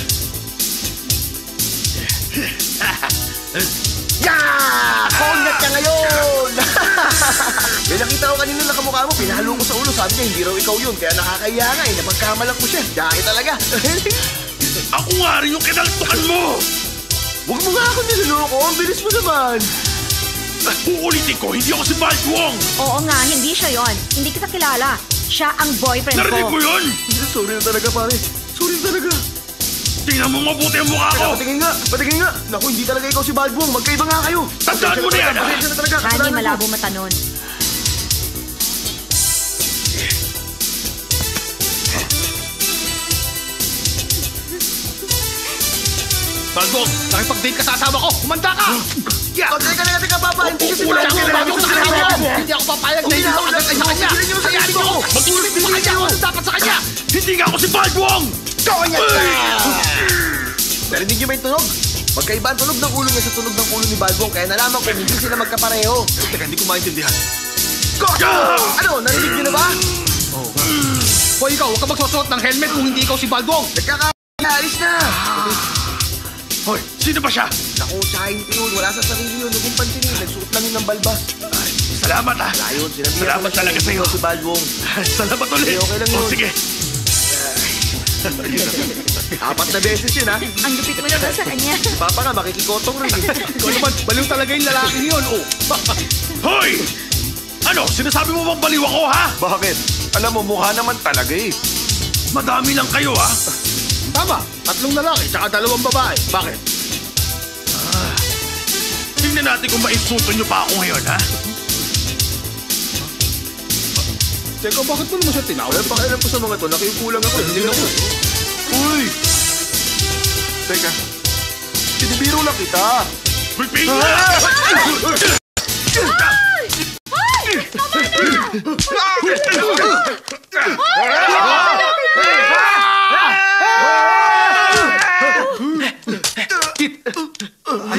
Speaker 2: Yeah! Kongat ka ngayon! May nakita ko kanina na kamukha mo, pinahalo ko sa ulo. Sabi niya, hindi raw ikaw yun. Kaya nakakaya nga eh, napagkamalang ko siya. Dahil talaga.
Speaker 1: Ako nga rin yung kinaltukan mo!
Speaker 2: Huwag mo nga ako niloloko. Ang bilis mo naman.
Speaker 1: Uulitin ko, hindi ako si Baldwong!
Speaker 3: Oo nga, hindi siya yon. Hindi kita kilala. Siya ang boyfriend
Speaker 1: Narinig mo
Speaker 3: ko.
Speaker 1: yun?
Speaker 2: Sorry na talaga, pare. Sorry na talaga.
Speaker 1: Tingnan mo mabuti ang mukha ko!
Speaker 2: Patingin nga, patingin nga. Naku, hindi talaga ikaw si Baldwong. Magkaiba nga kayo.
Speaker 1: Tandaan mo na yan, ha?
Speaker 2: Pasensya na talaga.
Speaker 3: Honey,
Speaker 2: Kasalanan ko.
Speaker 3: malabo mata nun.
Speaker 8: Baldwong, nakipag-date ka sa asawa ko. Kumanda ka!
Speaker 2: Yeah. O, teka, Papa. Hindi siya si
Speaker 8: Wala
Speaker 2: Baldwong.
Speaker 8: akong bago sa
Speaker 2: Hindi
Speaker 8: kanya.
Speaker 2: siya.
Speaker 8: Hindi ako papayag na hindi
Speaker 2: Hindi
Speaker 8: ko
Speaker 2: ako
Speaker 8: agad ay sa kanya.
Speaker 2: Hindi niyo sa
Speaker 8: Hayaan mo
Speaker 2: sarili
Speaker 8: ako.
Speaker 2: ko.
Speaker 8: Mag-isip mo sa kanya kung ano dapat sa kanya.
Speaker 1: Hindi nga ako si Baldwong!
Speaker 2: Kanya ka! Narinig niyo ba yung tunog? Magkaiba ang tunog ng ulo niya sa tunog ng ulo ni Baldwong. Kaya nalaman ko hindi sila magkapareho.
Speaker 1: Teka, hindi ko maintindihan.
Speaker 2: Ano, narinig niyo na ba?
Speaker 8: Hoy, ikaw, huwag ka magsusuot ng helmet kung hindi ikaw si Baldwong.
Speaker 2: Nagkakaalis na!
Speaker 1: Hoy, sino ba siya?
Speaker 2: Naku, tsahin yun. Wala sa sarili yun. Huwag mong pansinin. Nagsuot lang yun ng balbas.
Speaker 1: Salamat, ha?
Speaker 2: Wala yun.
Speaker 1: Salamat talaga sa'yo.
Speaker 2: Si Baldwong.
Speaker 1: Salamat ulit.
Speaker 2: Okay lang yun.
Speaker 1: O, sige.
Speaker 2: 4 na beses yun, ha?
Speaker 3: Ang lupit mo naman sa kanya.
Speaker 2: Papa nga, makikikotong rin.
Speaker 8: Ikaw naman, baliw talaga yung lalaki yun. Oh.
Speaker 1: Hoy! Ano, sinasabi mo bang baliw ako, ha?
Speaker 4: Bakit? Alam mo, mukha naman talaga eh.
Speaker 1: Madami lang kayo, ha?
Speaker 8: Tama, 3 lalaki, tsaka 2 babae. Bakit?
Speaker 1: Tingnan natin kung maisulto nyo pa ako ngayon, ha?
Speaker 8: Teka, bakit mo naman siya tinawag?
Speaker 2: Wala pakialam ko sa mga to. Nakiupo lang ako. Hindi ako.
Speaker 4: Uy! Teka, sinibiro lang kita.
Speaker 1: Pipin na!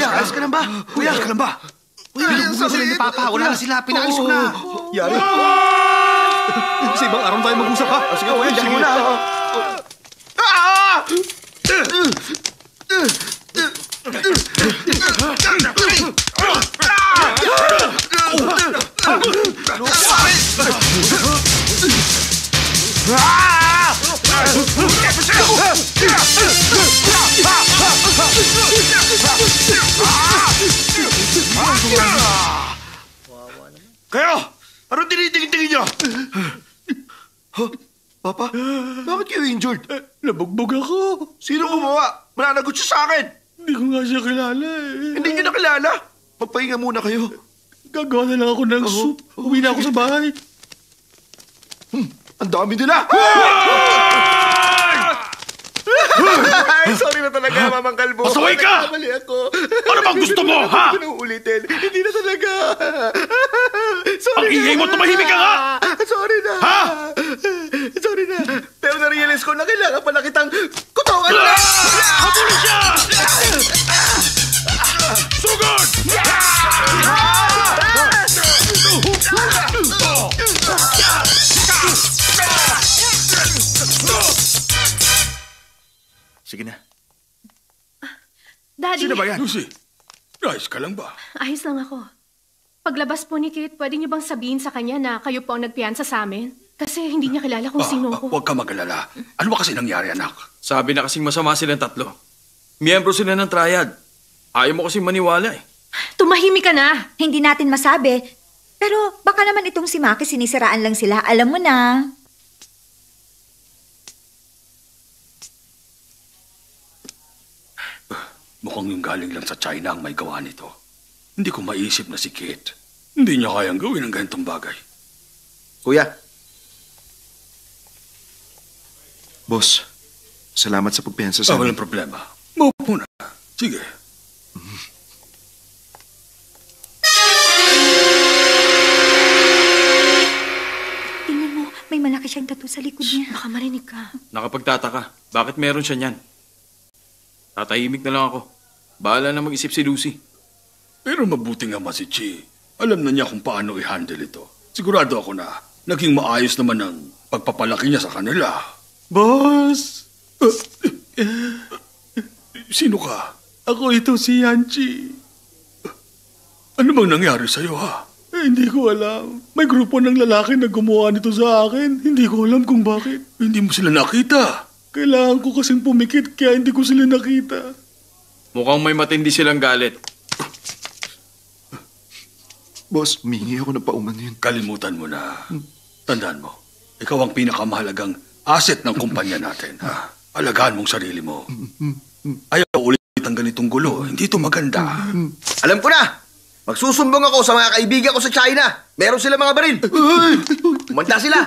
Speaker 5: Alas ka lang ba? Kuya, ka lang ba?
Speaker 8: Binugbog na sila ni Papa. Wala na sila. Pinalis ko na.
Speaker 2: Yari.
Speaker 8: Sa ibang araw tayo mag-usap, ha?
Speaker 2: Sige, kuya. Diyan muna.
Speaker 4: Kayo! Anong tinitingin-tingin niyo?
Speaker 2: Papa, bakit kayo injured?
Speaker 1: Nabugbog ako.
Speaker 4: Sino gumawa? Mananagot siya sa akin.
Speaker 1: Hindi ko nga siya kilala, eh.
Speaker 4: Hindi niyo nakilala. Magpahinga muna kayo.
Speaker 1: Gagawa na lang ako ng soup. Uwi na ako sa bahay.
Speaker 4: Ang dami nila.
Speaker 2: Ay, sorry na talaga, Mamang Kalbo.
Speaker 1: Pasaway ka!
Speaker 2: Nagkamali ako.
Speaker 1: Ano bang gusto mo, ha?
Speaker 2: Hindi ko na uulitin. Hindi na talaga. Sorry
Speaker 1: Ang ingay mo, tumahimik ka nga!
Speaker 2: Sorry na.
Speaker 1: Ha?
Speaker 2: Sorry na. Pero na-realize ko na kailangan pala kitang kutawan na.
Speaker 1: Habulin siya! Sugod!
Speaker 5: Sige na.
Speaker 6: Daddy,
Speaker 5: Sino ba yan?
Speaker 1: Lucy, ayos ka lang ba?
Speaker 6: ayos lang ako. Paglabas po ni Kate, pwede niyo bang sabihin sa kanya na kayo po ang nagpiyansa sa amin? Kasi hindi niya kilala kung sino ako.
Speaker 1: Huwag ka mag-alala. Ano ba kasi nangyari, anak?
Speaker 7: Sabi na kasing masama silang 3. Miyembro sila ng triad. Ayaw mo kasing maniwala eh.
Speaker 6: Tumahimik ka na!
Speaker 3: Hindi natin masabi. Pero baka naman itong si Maki sinisiraan lang sila. Alam mo na.
Speaker 1: Mukhang yung galing lang sa China ang may gawa nito. Hindi ko maisip na si Kate. Hindi niya kayang gawin ang ganitong bagay.
Speaker 2: Kuya,
Speaker 4: Boss, salamat sa pagpiyansa sa amin.
Speaker 1: Walang problema. Maupo na. Sige.
Speaker 3: Tingnan mo, may malaki malaki siyang tattoo sa likod niya.
Speaker 6: Baka marinig ka.
Speaker 7: Nakapagtataka. Bakit meron siya niyan? Tatahimik na lang ako. Bahala na mag-isip si Lucy.
Speaker 1: Pero mabuti nga si Chi. Alam na niya kung paano i-handle ito. Sigurado ako na naging maayos naman ang pagpapalaki niya sa kanila.
Speaker 9: Boss!
Speaker 1: Sino ka?
Speaker 9: Ako ito si Yanchi.
Speaker 1: Ano bang nangyari sa'yo, ha?
Speaker 9: Hindi ko alam. May grupo ng lalaki na gumawa nito sa akin. Hindi ko alam kung bakit.
Speaker 1: Hindi mo sila nakita.
Speaker 9: Kailangan ko kasing pumikit kaya hindi ko sila nakita.
Speaker 7: Mukhang may matindi silang galit.
Speaker 4: Boss, humingi ako ng paumanhin.
Speaker 1: Kalimutan mo na. Tandaan mo, ikaw ang pinakamahalagang asset ng kumpanya natin, ha? Alagaan mong sarili mo. Ayaw ulit ang ganitong gulo. Hindi ito maganda.
Speaker 2: Alam ko na! Magsusumbong ako sa mga kaibigan ko sa China. Meron sila mga baril. Umanda sila.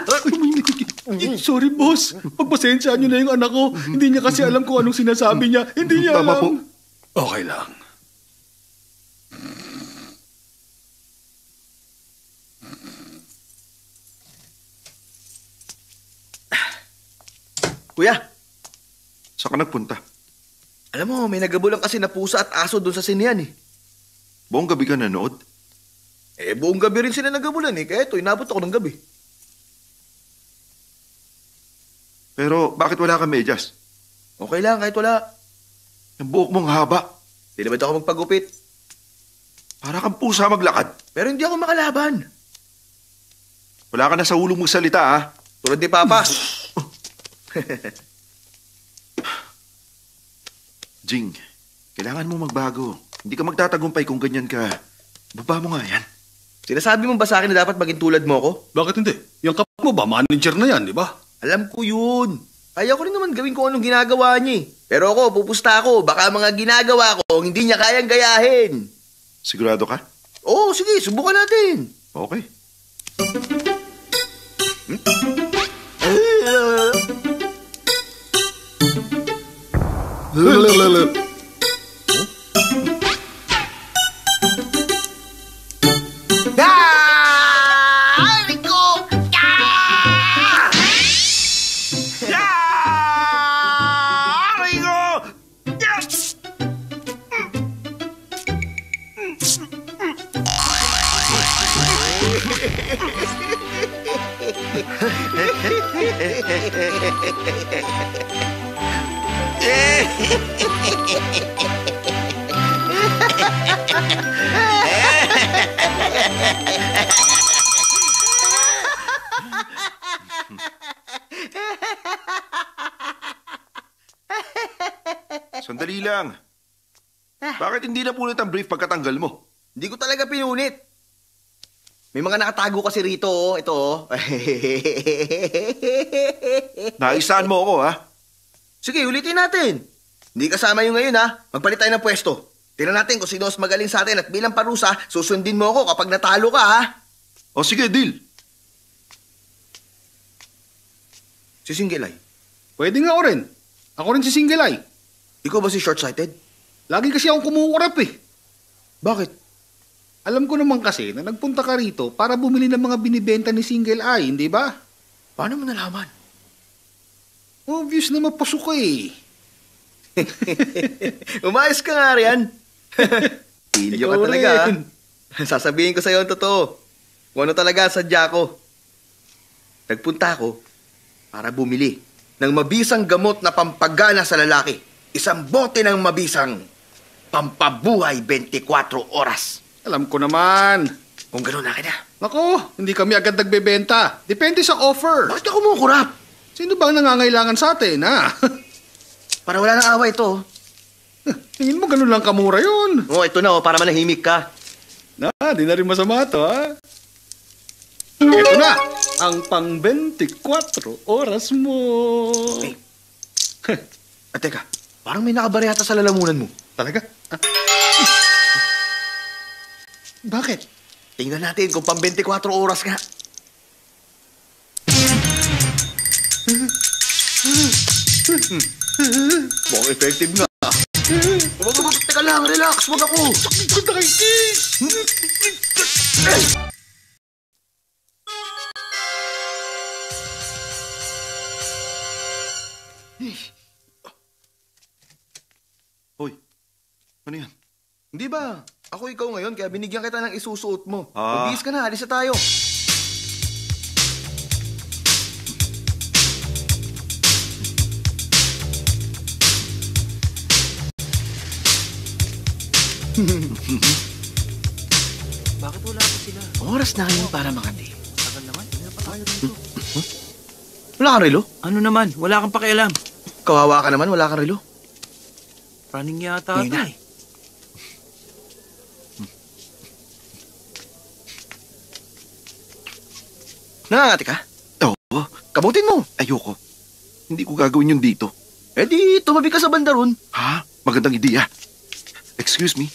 Speaker 9: Sorry, boss. Pagpasensya niyo na yung anak ko. Hindi niya kasi alam kung anong sinasabi niya. Hindi niya
Speaker 4: Tama
Speaker 9: alam.
Speaker 4: po.
Speaker 1: Okay lang.
Speaker 2: Kuya,
Speaker 4: Saan ka nagpunta?
Speaker 2: alam mo, may nagabulang kasi na pusa at aso doon sa sinihan eh.
Speaker 4: Buong gabi ka nanood?
Speaker 2: Buong gabi rin sila nagabulan eh. Kaya ito, inabot ako ng gabi.
Speaker 4: Pero bakit wala ka medyas?
Speaker 2: Okay lang, kahit wala.
Speaker 4: Ang buhok mong haba.
Speaker 2: Hindi naman ako magpagupit.
Speaker 4: Para kang pusa maglakad.
Speaker 2: Pero hindi ako makalaban.
Speaker 4: Wala ka na sa ulong magsalita, ha?
Speaker 2: Tulad ni Papa.
Speaker 4: Jing, kailangan mo magbago. Hindi ka magtatagumpay kung ganyan ka. Baba mo nga yan.
Speaker 2: Sinasabi mo ba sa akin na dapat maging tulad mo ako?
Speaker 1: Bakit hindi? Yung kapatid mo ba, manager na yan, di ba?
Speaker 2: Alam ko yun. Kaya ko rin naman gawin kung anong ginagawa niya eh. Pero ako, pupusta ako. Baka mga ginagawa ko, hindi niya kayang gayahin.
Speaker 4: Sigurado ka?
Speaker 2: Oo, sige, subukan natin.
Speaker 4: Okay. Sandali lang. Bakit hindi na punit ang brief pagkatanggal mo?
Speaker 2: Hindi ko talaga pinunit. May mga nakatago kasi rito, oh. Ito, oh.
Speaker 4: Naisaan mo ako, ha?
Speaker 2: Sige, ulitin natin. Hindi kasama yung ngayon, ha? Magpalit tayo ng pwesto. Tingnan natin kung sino mas magaling sa atin at bilang parusa, susundin mo ako kapag natalo ka, ha?
Speaker 4: O sige, deal.
Speaker 2: Si Single Eye.
Speaker 8: Pwede nga ako rin. Ako rin si Single Eye.
Speaker 2: Ikaw ba si Short-Sighted?
Speaker 8: Lagi kasi akong kumukurap eh.
Speaker 2: Bakit?
Speaker 8: Alam ko naman kasi na nagpunta ka rito para bumili ng mga binibenta ni Single Eye, hindi ba?
Speaker 2: Paano mo nalaman?
Speaker 8: Obvious na mapasok ka eh.
Speaker 2: Umayos ka nga riyan. Pilyo ka
Speaker 8: Ikaw
Speaker 2: talaga, ha?
Speaker 8: rin.
Speaker 2: Sasabihin ko sa'yo ang totoo. Kung ano talaga ang sadya ko. Nagpunta ako para bumili ng mabisang gamot na pampagana sa lalaki. Isang bote ng mabisang pampabuhay 24 oras.
Speaker 8: Alam ko naman.
Speaker 2: Kung gano'n na kita.
Speaker 8: Nako, hindi kami agad nagbebenta. Depende sa offer.
Speaker 2: Bakit ako kumukurap?
Speaker 8: Sino bang nangangailangan sa atin, ha?
Speaker 2: Para wala nang away ito.
Speaker 8: Tingin mo ganun lang kamura yun.
Speaker 2: Oh, ito na, oh, para manahimik ka.
Speaker 8: Di na rin masama to, ha? Ito na, ang pang 24 oras mo.
Speaker 2: Hey. At teka, parang may nakabara yata sa lalamunan mo.
Speaker 8: Talaga? Bakit?
Speaker 2: Tingnan natin kung pang 24 oras nga. Mukhang effective nga. Teka lang, relax, wag ako.
Speaker 8: Sakit na kay Kiss!
Speaker 4: Hoy, ano yan?
Speaker 2: Hindi ba? Ako ikaw ngayon, kaya binigyan kita ng isusuot mo.
Speaker 4: Ah.
Speaker 2: Magbihis ka na, alis na tayo.
Speaker 5: Bakit wala pa sila?
Speaker 10: Oras na ngayon para makati.
Speaker 5: Tagal naman. Wala pa tayo rito.
Speaker 2: Wala kang relo?
Speaker 10: Ano naman? Wala kang pakialam.
Speaker 2: Kawawa ka naman, wala kang relo.
Speaker 10: Running yata ito eh.
Speaker 2: Nangangati ka?
Speaker 4: Oo,
Speaker 2: Kabutin mo.
Speaker 4: ayoko. Hindi ko gagawin yun dito.
Speaker 2: Eh di, tumabi ka sa banda ron.
Speaker 4: Ha? Magandang ideya. Excuse me?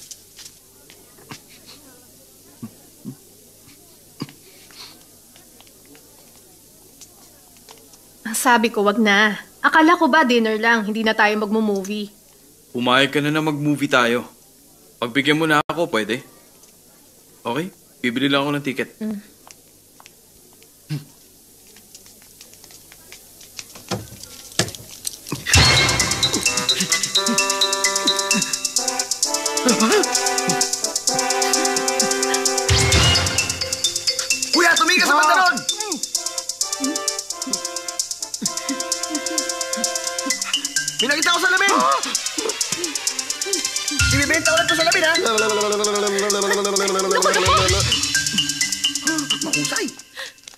Speaker 6: Sabi ko, wag na. Akala ko ba dinner lang, hindi na tayo magmo-movie.
Speaker 7: Pumayag ka na mag-movie tayo. Pagbigyan mo na ako, pwede? Okay? Bibili lang ako ng ticket.
Speaker 2: Kuya, tumingin ka sa banda ron! May nakita ko sa lamin! Ibibenta ko lang to sa lamin, ha? Mahusay!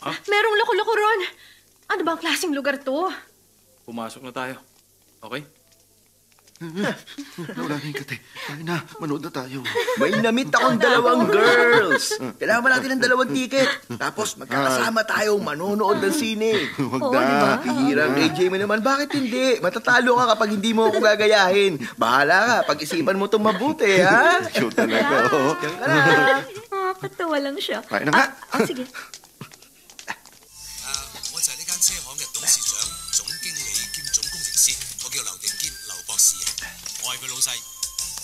Speaker 6: Merong loko-loko ron. Ano bang klaseng lugar to?
Speaker 7: Pumasok na tayo. Okay?
Speaker 4: Nawala na yung kate. Tayo na, manood na tayo.
Speaker 2: May namit akong dalawang girls. Kailangan ba natin ng dalawang ticket? Tapos magkakasama tayong manonood ng sine.
Speaker 4: Huwag
Speaker 6: Oo,
Speaker 4: na.
Speaker 6: di ba?
Speaker 2: Hirang AJ mo naman, bakit hindi? Matatalo ka kapag hindi mo ako gagayahin. Bahala ka, pag-isipan mo itong mabuti, ha?
Speaker 4: Ikaw talaga, oh.
Speaker 2: Diyan ka na.
Speaker 3: Nakakatawa lang siya.
Speaker 4: Kain na nga.
Speaker 3: Sige.
Speaker 11: 我就係呢間車行嘅董事長、總經理兼總工程師，我叫劉定堅，劉博士啊。我係佢老細。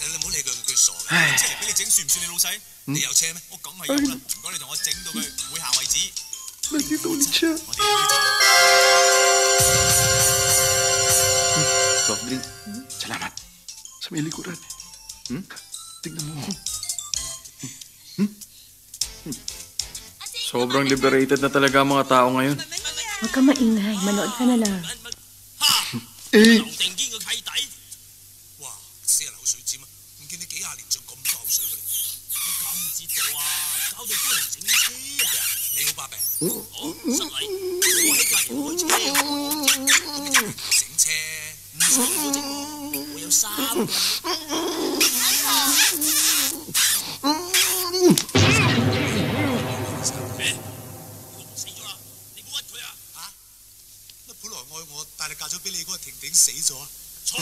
Speaker 11: 你唔好理佢，佢傻嘅。即係俾你整，算唔算你老細？你有車咩？我梗係有啦。唔該，你同我整到佢會行為止。
Speaker 4: Nandito ulit siya.
Speaker 11: 我哋有啲
Speaker 4: Soft drink. Salamat. Sa may likuran. Tingnan mo.
Speaker 7: Sobrang liberated na talaga ang mga tao ngayon.
Speaker 6: Huwag ka maingay, manood ka na lang.
Speaker 11: 劉定堅個契弟。哇！死人口水尖啊！唔見你幾廿年仲咁多口水嘅，你搞唔知道啊！搞到啲人整車啊！你好把柄，好失禮，我喺隔離開車，整車唔使我整喎，我有3個。死咗啦！你冇屈佢啊！嚇！乜本來愛我，但係嫁咗俾你嗰個婷婷死咗啊？錯，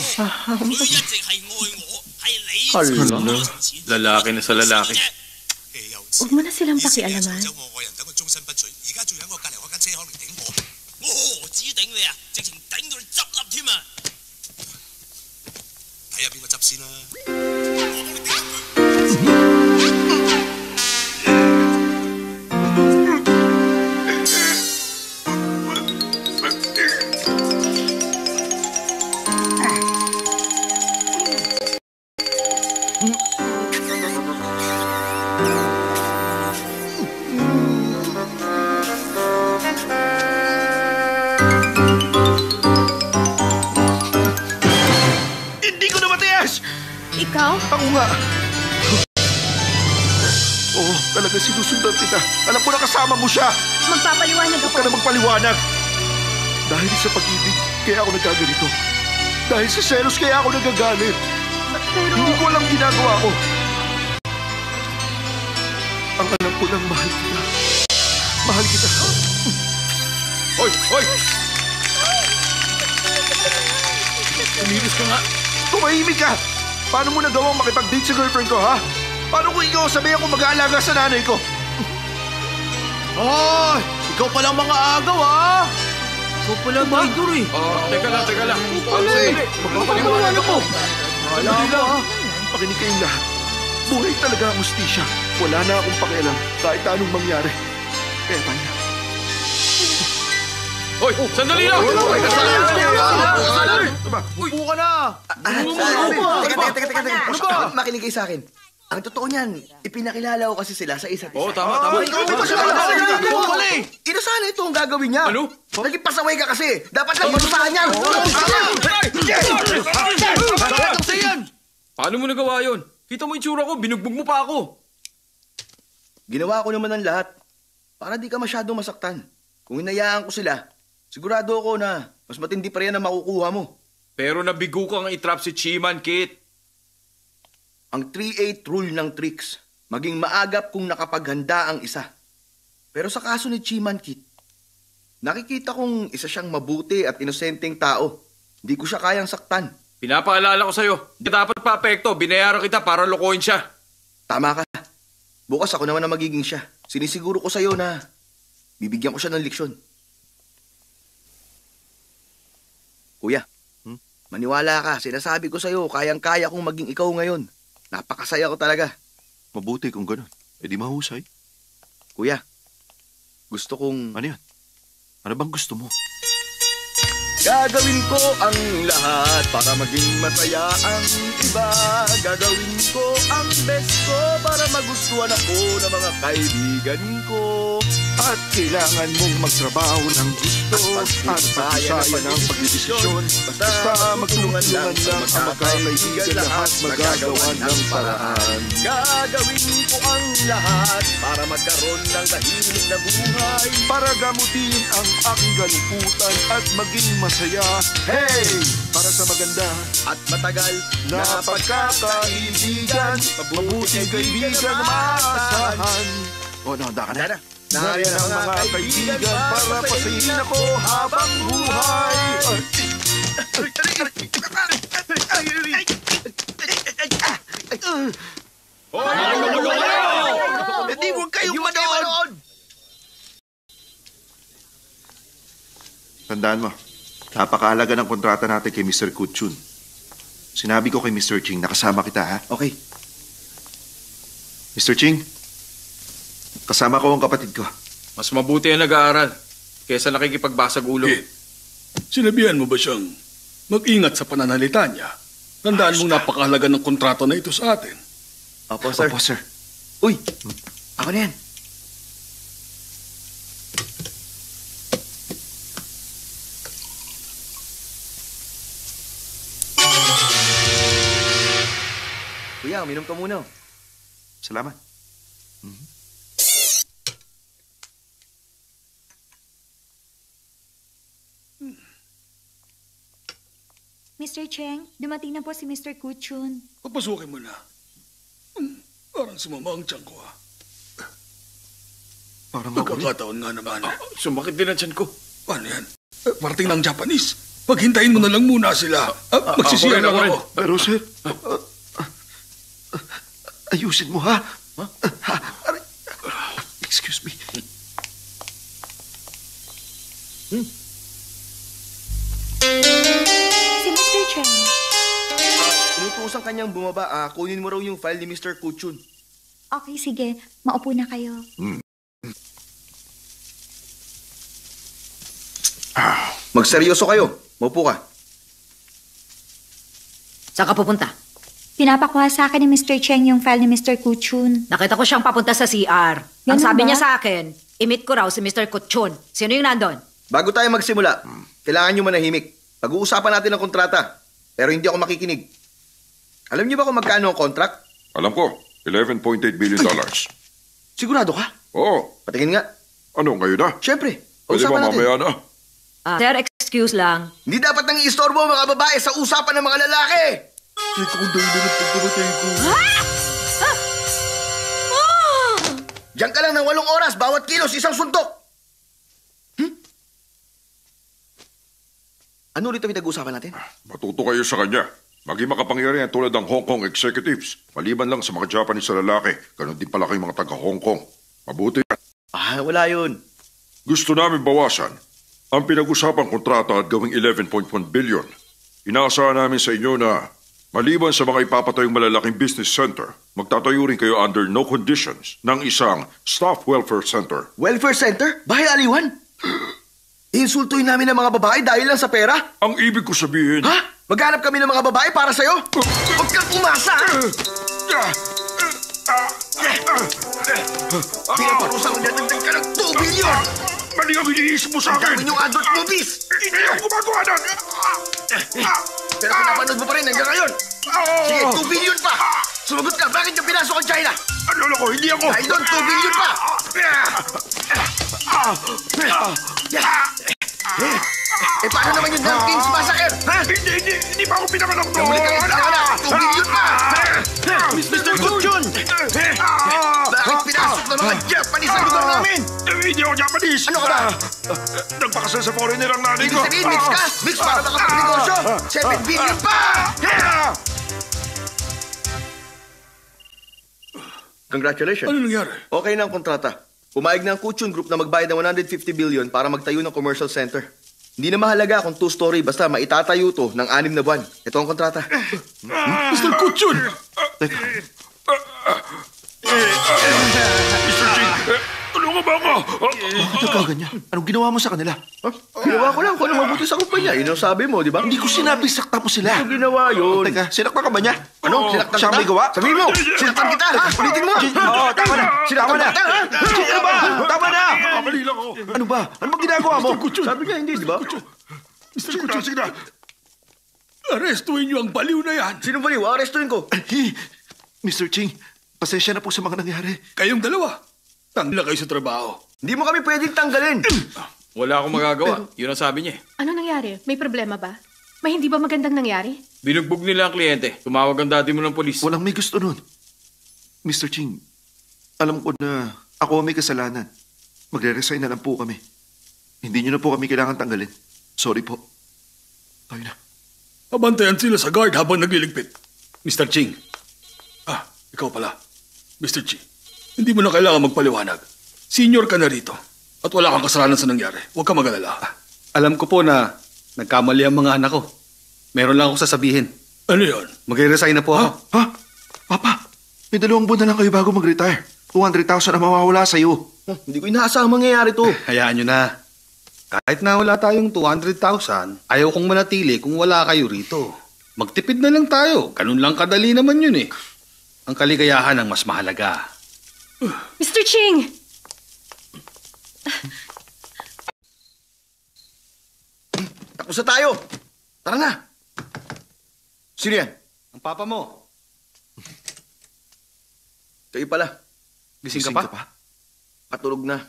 Speaker 11: 佢一直係愛我，係你自己從前
Speaker 7: Lalaki na sa lalaki.
Speaker 6: Huwag mo na silang pakialaman.
Speaker 11: 走我愛人等佢終身不娶，而家仲喺我隔離嗰間車行嚟頂我，我何止頂你啊，直情頂到你執笠添啊！睇下邊個執先啦。我幫你頂佢。
Speaker 2: Hindi ko na matiis!
Speaker 6: Ikaw?
Speaker 2: Ako nga.
Speaker 4: Oo, talaga sinusundan kita. Alam ko na kasama mo siya.
Speaker 6: Magpapaliwanag
Speaker 4: Huwag ka na magpaliwanag. Dahil sa pag-ibig, kaya ako nagkaganito. Dahil sa selos, kaya ako nagagalit. Hindi ko alam ginagawa ko. Ang alam ko lang, mahal kita. Mahal kita.
Speaker 7: Hoy! Hoy! Umilos ka nga.
Speaker 4: Tumahimik ka! Paano mo nagawang makipag-date sa girlfriend ko, ha? Paano kung ikaw sabihin ako mag-aalaga sa nanay ko?
Speaker 5: Hoy! Ikaw palang mga agaw, ah!
Speaker 10: Ikaw pala Maidor eh.
Speaker 7: Teka lang.
Speaker 4: Magpapaliwanag ako. Sandali lang. Makinig kayong lahat. Buhay talaga ang hustisya. Wala na akong pakialam kahit anong mangyari. Kaya tayo na.
Speaker 7: Hoy, sandali lang!
Speaker 5: Upo ka na!
Speaker 2: Teka. Makinig kayo sa akin. Ang totoo niyan, ipinakilala ko kasi sila sa isa't isa.
Speaker 7: Oo, tama.
Speaker 2: Inasahan ito ang gagawin niya.
Speaker 7: Ano?
Speaker 2: Naging pasaway ka kasi. Dapat lang parusahan niya.
Speaker 7: Paano mo nagawa yun? Kita mo yung tsura ko, binugbog mo pa ako.
Speaker 2: Ginawa ko naman ang lahat para di ka masyadong masaktan. Kung hinayaan ko sila, sigurado ako na mas matindi pa rin ang makukuha mo.
Speaker 7: Pero nabigo kang itrap si Chiman, Kit.
Speaker 2: Ang 3-8 rule ng tricks, maging maagap kung nakapaghanda ang isa. Pero sa kaso ni Chiman Kit, nakikita kong isa siyang mabuti at inosenteng tao. Hindi ko siya kayang saktan.
Speaker 7: Pinapaalala ko sa'yo, di dapat pa-apekto, binayaran kita para lokohin siya.
Speaker 2: Tama ka. Bukas ako naman na magiging siya. Sinisiguro ko sa'yo na bibigyan ko siya ng leksyon. Kuya, maniwala ka. Sinasabi ko sa'yo, kayang-kaya kong maging ikaw ngayon. Napakasaya ko talaga.
Speaker 4: Mabuti kung ganun. E di mahusay.
Speaker 2: Kuya, gusto kong...
Speaker 4: Ano yan? Ano bang gusto mo?
Speaker 2: Gagawin ko ang lahat para maging masaya ang iba. Gagawin ko ang best ko para magustuhan ako ng mga kaibigan ko.
Speaker 4: At kailangan mong magtrabaho ng gusto at pagsayan ng pagdidesisyon. Basta magtulungan lang ang magkakaibigan lahat magagawa ng paraan.
Speaker 2: Gagawin ko ang lahat para magkaroon ng tahimik na buhay.
Speaker 4: Para gamutin ang aking galumputan at maging masaya. Hey! Para sa maganda
Speaker 2: at matagal
Speaker 4: na pagkakaibigan, mabuting kaibigan na maasahan. O, nahanda ka na? Nariyan ang mga kaibigan para pasayin ako habang buhay.
Speaker 2: Hindi huwag kayong manood!
Speaker 4: Tandaan mo, napakaalaga ng kontrata natin kay Mr. Kutchun. Sinabi ko kay Mr. Ching, nakasama kita, ha?
Speaker 2: Okay.
Speaker 4: Mr. Ching, kasama ko ang kapatid ko.
Speaker 7: Mas mabuti ang nag-aaral kaysa nakikipagbasag ulo.
Speaker 1: Kit, sinabihan mo ba siyang mag-ingat sa pananalita niya? Tandaan mong napakahalaga ng kontrata na ito sa atin.
Speaker 2: Opo, sir.
Speaker 4: Opo, sir.
Speaker 2: Uy, ako na yan. Kuya, uminom ka muna.
Speaker 4: Salamat.
Speaker 3: Mr. Cheng, dumating na po si Mr. Kuchun.
Speaker 1: Papasukin mo na. Parang sumama ang tiyan ko, ha?
Speaker 4: Parang ako rin.
Speaker 1: Pagkakataon nga naman.
Speaker 7: Sumakit din ang tiyan ko.
Speaker 1: Paano yan? Parating ng Japanese. Paghintayin mo na lang muna sila. Magsisiyan lang ako.
Speaker 4: Pero, sir, ayusin mo, ha? Excuse me.
Speaker 3: Si Mr. Cheng.
Speaker 2: Inutusan kanyang bumaba. Kunin mo raw yung file ni Mr. Kuchun.
Speaker 3: Okay, sige. Maupo na kayo.
Speaker 2: Magseryoso kayo. Maupo ka.
Speaker 12: Saan ka pupunta?
Speaker 3: Pinapakuha sa akin ni Mr. Cheng yung file ni Mr. Kuchun.
Speaker 12: Nakita ko siyang papunta sa CR. Ang
Speaker 3: Ganun
Speaker 12: sabi
Speaker 3: ba?
Speaker 12: niya sa akin, imit ko raw si Mr. Kuchun. Sino yung nandun?
Speaker 2: Bago tayo magsimula, kailangan nyo manahimik. Pag-uusapan natin ang kontrata. Pero hindi ako makikinig. Alam niyo ba kung magkano ang contract?
Speaker 13: Alam ko, $11.8 billion.
Speaker 2: Sigurado ka?
Speaker 13: Oo.
Speaker 2: Patingin nga.
Speaker 13: Ano, ngayon na?
Speaker 2: Siyempre.
Speaker 13: Pwede ba
Speaker 2: Usapan natin.
Speaker 13: mamaya na?
Speaker 12: Sir, excuse lang.
Speaker 2: Hindi dapat nang iistorbo ang mga babae sa usapan ng mga lalaki.
Speaker 4: Teka, kung dahil na nagpagkamatay ko.
Speaker 2: Diyan ka lang ng 8 oras, bawat kilos, isang suntok. Ano ulit ang pinag-uusapan natin?
Speaker 13: Matuto kayo sa kanya. Maging makapangyarihan tulad ng Hong Kong executives. Maliban lang sa mga Japanese na lalaki. Ganon din pala kayong mga taga-Hong Kong. Mabuti.
Speaker 2: Wala yun.
Speaker 13: Gusto namin bawasan ang pinag-usapang kontrata at gawing 11.1 billion. Inaasahan namin sa inyo na maliban sa mga ipapatayong malalaking business center, magtatayo rin kayo under no conditions ng isang staff welfare center.
Speaker 2: Welfare center? Bahay aliwan? Insultuin namin ang mga babae dahil lang sa pera?
Speaker 13: Ang ibig ko sabihin...
Speaker 2: Ha? Maghanap kami ng mga babae para sa'yo? Huwag kang umasa! Pinaparusa ko dadagdag ka ng 2 billion!
Speaker 13: Mali ang iniisip mo sa akin!
Speaker 2: Ang yung adult movies!
Speaker 13: Hindi ako gumagawa nun!
Speaker 2: Pero pinapanood mo pa rin hanggang ngayon! Sige, 2 billion pa! Sumagot ka, bakit yung pinasok ang China?
Speaker 13: Ano ko, hindi ako!
Speaker 2: Dahil doon, 2 billion pa! Paano naman yung King's Massacre? Ha?
Speaker 13: Hindi pa ako pinanganak doon!
Speaker 2: Kamuli ka rin pinanganak! 2 billion pa!
Speaker 5: Mr. Kutchon!
Speaker 2: Bakit pinasok ng mga Japanese ang lugar namin?
Speaker 13: Hindi ako Japanese!
Speaker 2: Ano ka ba?
Speaker 13: Nagpakasal sa foreigner ang nanay
Speaker 2: Ibig
Speaker 13: ko!
Speaker 2: sabihin, mix ka! Mix para makapagnegosyo! 7 billion pa! Congratulations.
Speaker 1: Ano nangyari?
Speaker 2: Okay na ang kontrata. Pumayag na ang Kuchun Group na magbayad ng 150 billion para magtayo ng commercial center. Hindi na mahalaga kung 2-story basta maitatayo to ng 6 na buwan. Ito ang kontrata.
Speaker 1: Mr. Kuchun!
Speaker 13: Mr. Ching, tulungan ba ako?
Speaker 5: Nagkaganyan. Anong ginawa mo sa kanila?
Speaker 2: Ginawa ko lang kung ano mabuti sa kumpanya. Yun ang sabi mo, di ba?
Speaker 5: Hindi ko sinabi sakta mo sila.
Speaker 2: Ano ginawa yun?
Speaker 5: Teka, sinakta ka ba niya?
Speaker 2: Ano? Sinaktan
Speaker 5: Siya
Speaker 2: kita?
Speaker 5: may gawa?
Speaker 2: Sabihin mo! Sinaktan kita! Ha? Ulitin mo!
Speaker 5: Oo, tama na.
Speaker 2: Sinaktan kita, ha?
Speaker 5: Ano ba? Tama na!
Speaker 13: Kamali lang ako.
Speaker 5: Ano ba? Ano bang ginagawa mo?
Speaker 2: Sabi niya, hindi, di ba?
Speaker 1: Mr. Kuchun, sige na. Arestuin niyo ang baliw na yan.
Speaker 2: Sino baliw? Arestuin ko.
Speaker 5: Mr. Ching, pasensya na po sa mga nangyari.
Speaker 1: Kayong dalawa. Tangla kayo sa trabaho.
Speaker 2: Hindi mo kami pwedeng tanggalin.
Speaker 7: Wala akong magagawa. Yun ang sabi niya.
Speaker 6: Ano nangyari? May problema ba? May hindi ba magandang nangyari?
Speaker 7: Binugbog nila ang kliyente. Tumawag ang dati mo ng polis.
Speaker 5: Walang may gusto nun. Mr. Ching, alam ko na ako may kasalanan. Magre-resign na lang po kami. Hindi niyo na po kami kailangan tanggalin. Sorry po. Tayo na.
Speaker 1: Abantayan sila sa guard habang nagliligpit. Mr. Ching. Ikaw pala. Mr. Ching. Hindi mo na kailangan magpaliwanag. Senior ka na rito. At wala kang kasalanan sa nangyari. Huwag ka mag-alala.
Speaker 9: Alam ko po na nagkamali ang mga anak ko. Meron lang akong sasabihin.
Speaker 1: Ano yun?
Speaker 9: Magre-resign na po ako.
Speaker 5: Ha? Papa, may 2 buwan na lang kayo bago mag-retire. 200,000 na mawawala sa'yo.
Speaker 2: Hindi ko inaasahang mangyayari to.
Speaker 9: Hayaan nyo na. Kahit na wala tayong 200,000, ayaw kong manatili kung wala kayo rito. Magtipid na lang tayo. Ganun lang kadali naman yun eh. Ang kaligayahan ang mas mahalaga.
Speaker 6: Mr. Ching!
Speaker 2: Tapos na tayo. Tara na. Sino yan?
Speaker 9: Ang papa mo.
Speaker 2: Kayo pala.
Speaker 9: Gising ka pa?
Speaker 2: Patulog na.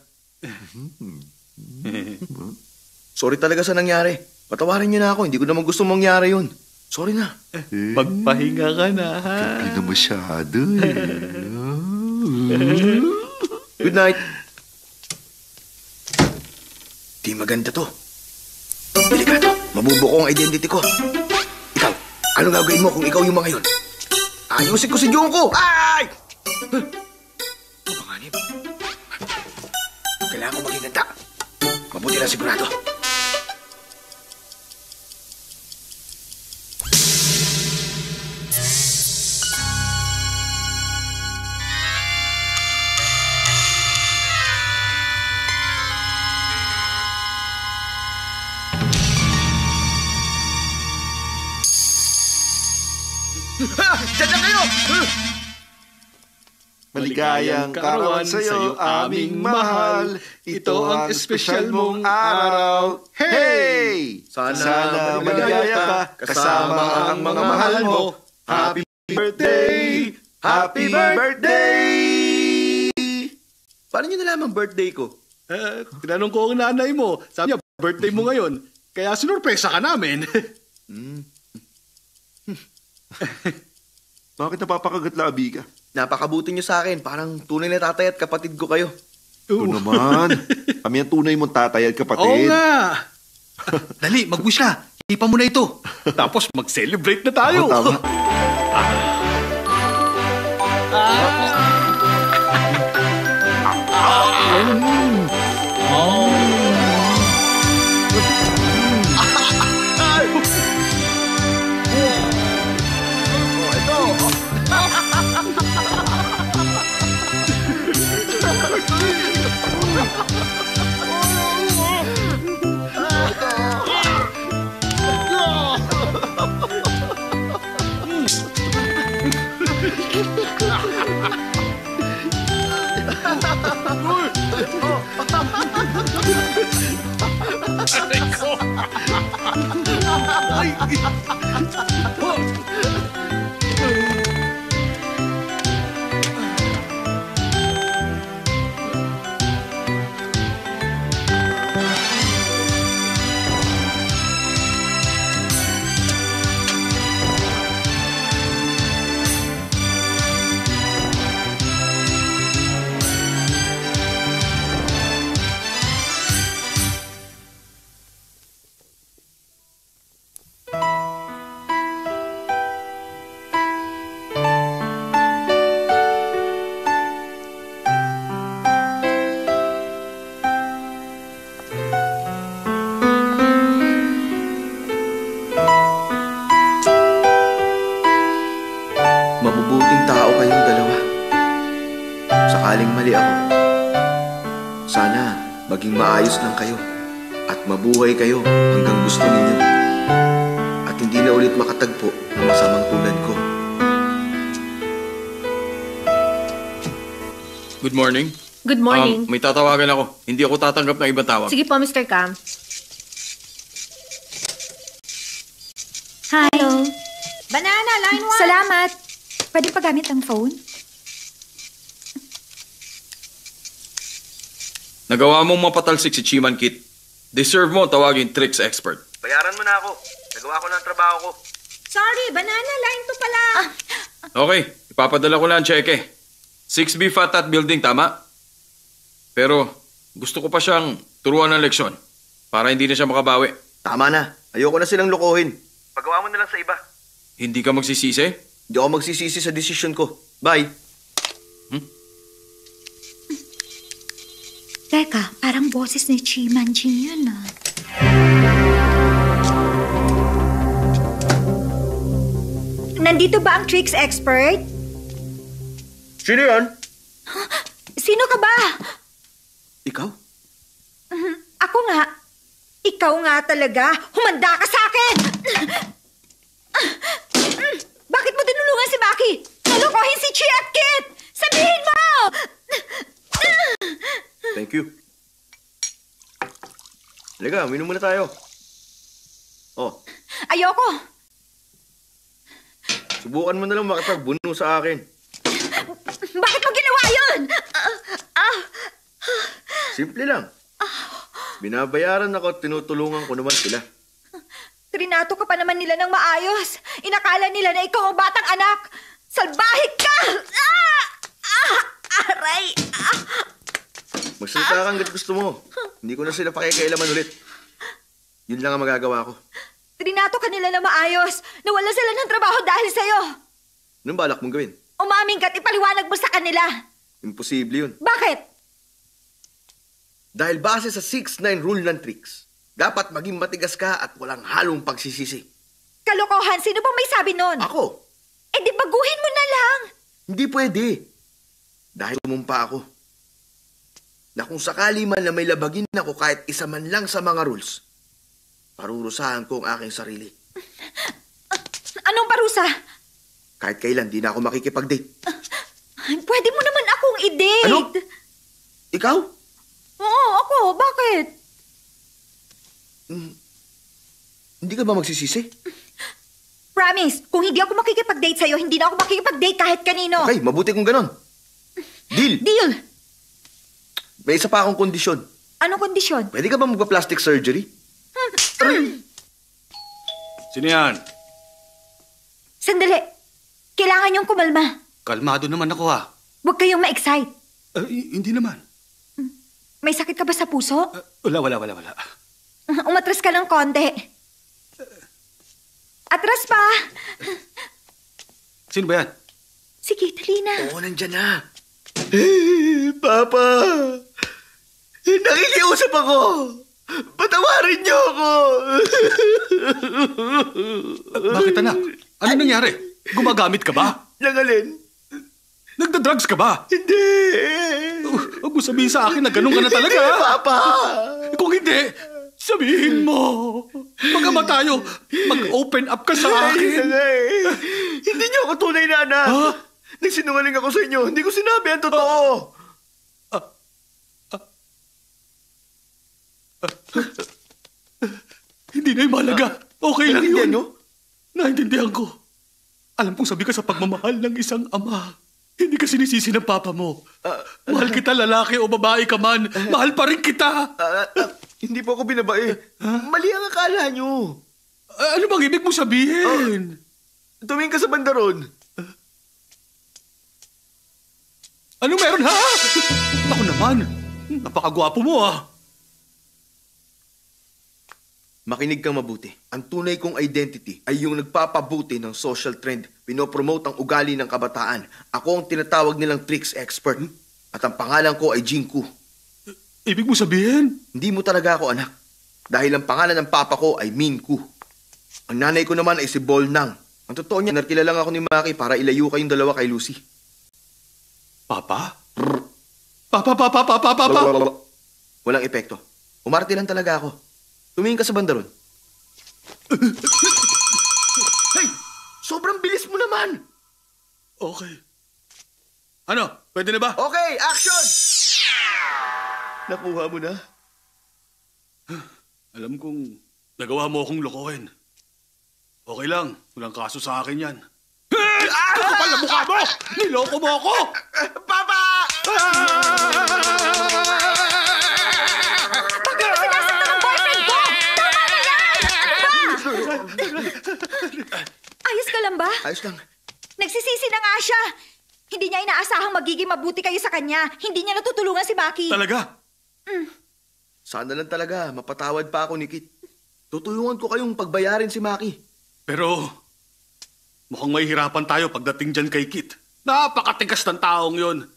Speaker 2: Sorry talaga sa nangyari. Patawarin niyo na ako. Hindi ko naman gusto mangyari yun. Sorry na.
Speaker 9: Magpahinga ka na, ha?
Speaker 5: Hindi na masyado
Speaker 2: Good night. Di maganda to. Delikado. Mabubuko ang identity ko. Ikaw, ano gagawin mo kung ikaw yung mga yun? Ayusin ko si Junko! Ay! Panganib. Kailangan ko maging ganda. Mabuti lang sigurado. Diyan na kayo!
Speaker 5: Maligayang karawan sa'yo, aming mahal. Ito ang espesyal mong araw. Hey! Sana maligaya ka kasama ang mga mahal mo. Happy birthday! Happy birthday!
Speaker 2: Paano niyo nalaman birthday ko?
Speaker 9: Tinanong ko ang nanay mo. Sabi niya, birthday mo ngayon. Kaya sinurpresa ka namin.
Speaker 5: Bakit napapakagatlabi ka?
Speaker 2: Napakabuti niyo sa akin. Parang tunay na tatay at kapatid ko kayo.
Speaker 5: Oo naman. Kami ang tunay mong tatay at
Speaker 9: Oo
Speaker 5: kapatid.
Speaker 9: nga. Dali, mag-wish na. Hipa mo na ito. Tapos mag-celebrate na tayo.
Speaker 5: Oo, tama.
Speaker 2: maging maayos lang kayo at mabuhay kayo hanggang gusto ninyo. At hindi na ulit makatagpo ng masamang tulad ko.
Speaker 7: Good morning.
Speaker 6: Good morning.
Speaker 7: May tatawagan ako. Hindi ako tatanggap ng ibang tawag.
Speaker 6: Sige po, Mr. Cam.
Speaker 3: Hi. Hello.
Speaker 12: Banana, line 1.
Speaker 3: Salamat. Pwede pa gamit ang phone?
Speaker 7: Nagawa mong mapatalsik si Chiman Kit. Deserve mo tawagin tricks expert.
Speaker 2: Bayaran mo na ako. Nagawa ko na ang trabaho ko.
Speaker 12: Sorry, banana, line 2 pala.
Speaker 7: Okay, ipapadala ko lang ang cheque. 6B Fatat Building, tama? Pero gusto ko pa siyang turuan ng leksyon para hindi na siya makabawi.
Speaker 2: Tama na. Ayoko na silang lokohin. Pagawa mo na lang sa iba.
Speaker 7: Hindi ka magsisisi?
Speaker 2: Hindi ako magsisisi sa desisyon ko. Bye.
Speaker 3: Teka, parang boses ni Chimanjin yun ah. Nandito ba ang tricks expert?
Speaker 2: Sino yan?
Speaker 3: Sino ka ba?
Speaker 2: Ikaw?
Speaker 3: Ako nga. Ikaw nga talaga. Humanda ka sa akin! Bakit mo tinulungan si Maki? Nalukohin si Chi at Kit! Sabihin mo!
Speaker 2: Thank you. Halika, minom muna tayo. Oh,
Speaker 3: Ayoko.
Speaker 2: subukan mo na lang makipagbuno sa akin.
Speaker 3: Bakit mo ginawa yun?
Speaker 2: Simple lang. Binabayaran ako at tinutulungan ko naman sila.
Speaker 3: Trinato ka pa naman nila ng maayos. Inakala nila na ikaw ang batang anak. Salbahik ka! Aray!
Speaker 2: Magsalita kang gat gusto mo. Hindi ko na sila pakikialaman ulit. Yun lang ang magagawa ko.
Speaker 3: Trinato ka nila ng maayos. Nawala sila ng trabaho dahil sa'yo.
Speaker 2: Anong balak mong gawin?
Speaker 3: Umaming ka't ipaliwanag mo sa kanila.
Speaker 2: Imposible yun.
Speaker 3: Bakit?
Speaker 2: Dahil base sa 6-9 rule ng tricks, dapat maging matigas ka at walang halong pagsisisi.
Speaker 3: Kalokohan, sino bang may sabi nun?
Speaker 2: Ako?
Speaker 3: Eh di baguhin mo na lang.
Speaker 2: Hindi pwede. Dahil umumpa ako. Na kung sakali man na may labagin ako kahit isa man lang sa mga rules, parurusahan ko ang aking sarili.
Speaker 3: Anong parusa?
Speaker 2: Kahit kailan, di na ako makikipag-date.
Speaker 3: Pwede mo naman akong i-date.
Speaker 2: Ano? Ikaw?
Speaker 3: Oo, ako. Bakit?
Speaker 2: Hindi ka ba magsisisi?
Speaker 3: Promise, kung hindi ako makikipag-date sa'yo, hindi na ako makikipag-date kahit kanino.
Speaker 2: Okay, mabuti kung ganon. Deal!
Speaker 3: Deal!
Speaker 2: May isa pa akong kondisyon.
Speaker 3: Anong kondisyon?
Speaker 2: Pwede ka ba magpa-plastic surgery?
Speaker 9: Sino yan?
Speaker 3: Sandali. Kailangan niyong kumalma.
Speaker 9: Kalmado naman ako ha.
Speaker 3: Huwag kayong ma-excite.
Speaker 9: Hindi naman.
Speaker 3: May sakit ka ba sa puso?
Speaker 9: Wala.
Speaker 3: Umatras ka ng konti. Atras pa.
Speaker 9: Sino ba yan?
Speaker 3: Sige, dali na.
Speaker 2: Oo, nandyan na. Papa! Nakikiusap ako! Patawarin niyo ako!
Speaker 9: Bakit anak? Ano nangyari? Gumagamit ka ba?
Speaker 2: Nangalin?
Speaker 9: Nagda-drugs ka ba?
Speaker 2: Hindi!
Speaker 9: Huwag mo sabihin sa akin na ganun ka na talaga.
Speaker 2: Hindi, Papa!
Speaker 9: Kung hindi, sabihin mo. Mag-ama tayo. Mag-open up ka sa akin.
Speaker 2: Hindi niyo ako tunay na anak.
Speaker 9: Ha?
Speaker 2: Nagsinungaling ako sa inyo. Hindi ko sinabi ang totoo.
Speaker 9: Hindi na yung mahalaga. Okay lang yun.
Speaker 2: Naintindihan niyo?
Speaker 9: Naintindihan ko. Alam kong sabi ka sa pagmamahal ng isang ama. Hindi ka sinisisi ng papa mo. Mahal kita, lalaki o babae ka man. Mahal pa rin kita.
Speaker 2: Hindi po ako binabae. Mali ang akala niyo.
Speaker 9: Ano bang ibig mo sabihin?
Speaker 2: Tumingin ka sa bandaron.
Speaker 9: Ano meron ha? Ako naman. Napakagwapo mo ah.
Speaker 2: Makinig kang mabuti. Ang tunay kong identity ay yung nagpapabuti ng social trend. Pinopromote ang ugali ng kabataan. Ako ang tinatawag nilang tricks expert. At ang pangalan ko ay Jinku.
Speaker 9: Ibig mo sabihin?
Speaker 2: Hindi mo talaga ako anak. Dahil ang pangalan ng papa ko ay Minku. Ang nanay ko naman ay si Bolnang. Ang totoo niya, narkila lang ako ni Maki para ilayo kayong dalawa kay Lucy.
Speaker 9: Papa? Papa?
Speaker 2: Walang epekto. Umarte lang talaga ako. Tumingin ka sa banda ron. Hey! Sobrang bilis mo naman!
Speaker 1: Okay. Ano? Pwede na ba?
Speaker 2: Okay, action! Nakuha mo na?
Speaker 1: Alam kong nagawa mo akong lokohin. Okay lang. Walang kaso sa akin yan. Kapal na mukha mo! Niloko mo ako!
Speaker 2: Papa!
Speaker 3: Ayos ka lang ba?
Speaker 2: Ayos lang.
Speaker 3: Nagsisisi na nga siya. Hindi niya inaasahang magiging mabuti kayo sa kanya. Hindi niya natutulungan si Maki.
Speaker 1: Talaga?
Speaker 2: Sana lang talaga, mapatawad pa ako ni Kit. Tutulungan ko kayong pagbayarin si Maki.
Speaker 1: Pero mukhang mahihirapan tayo pagdating dyan kay Kit. Napakatigas ng taong yon.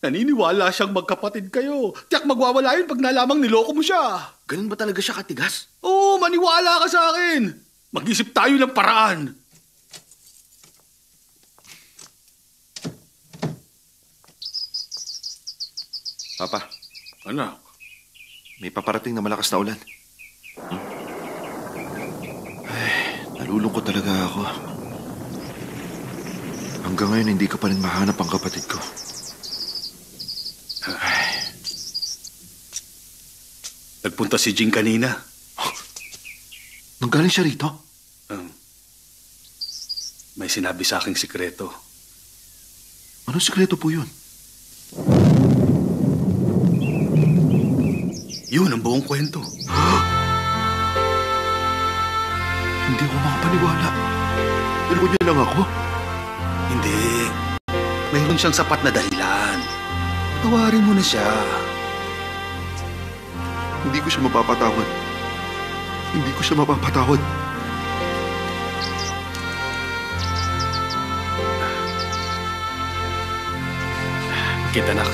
Speaker 1: Naniniwala siyang magkapatid kayo. Tiyak magwawala yun pag nalamang niloko mo siya.
Speaker 2: Ganun ba talaga siya katigas?
Speaker 1: Oo, maniwala ka sa akin. Mag-isip tayo ng paraan.
Speaker 4: Papa,
Speaker 1: Anak,
Speaker 4: may paparating na malakas na ulan. Ay, nalulungkot talaga ako. Hanggang ngayon, hindi ko pa rin mahanap ang kapatid ko.
Speaker 1: Nagpunta si Jing kanina.
Speaker 4: Nanggaling siya rito?
Speaker 1: May sinabi sa aking sikreto.
Speaker 4: Anong sikreto po yun?
Speaker 1: Yun ang buong kwento.
Speaker 4: Hindi ako makapaniwala. Niloko niya lang ako.
Speaker 1: Hindi. Mayroon siyang sapat na dahilan. Tawarin mo na siya.
Speaker 4: Hindi ko siya mapapatawad. Hindi ko siya mapapatawad.
Speaker 1: Kit, anak.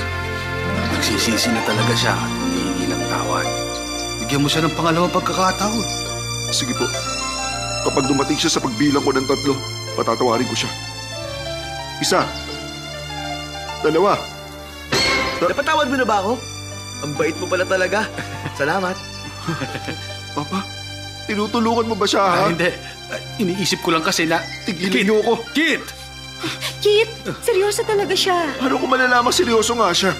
Speaker 1: Nagsisisi na talaga siya at humihingi ng tawad. Bigyan mo siya ng pangalawang pagkakataon.
Speaker 4: Sige po. Kapag dumating siya sa pagbilang ko ng 3, patatawarin ko siya. 1, 2.
Speaker 2: Napatawad mo na ba ako? Ang bait mo pala talaga. Salamat.
Speaker 4: Papa, tinutulungan mo ba siya, ha?
Speaker 1: Hindi. Iniisip ko lang kasi na...
Speaker 4: Tigilin niyo ako.
Speaker 1: Kit!
Speaker 3: Kit, seryoso talaga siya.
Speaker 4: Paano ko malalaman seryoso nga siya?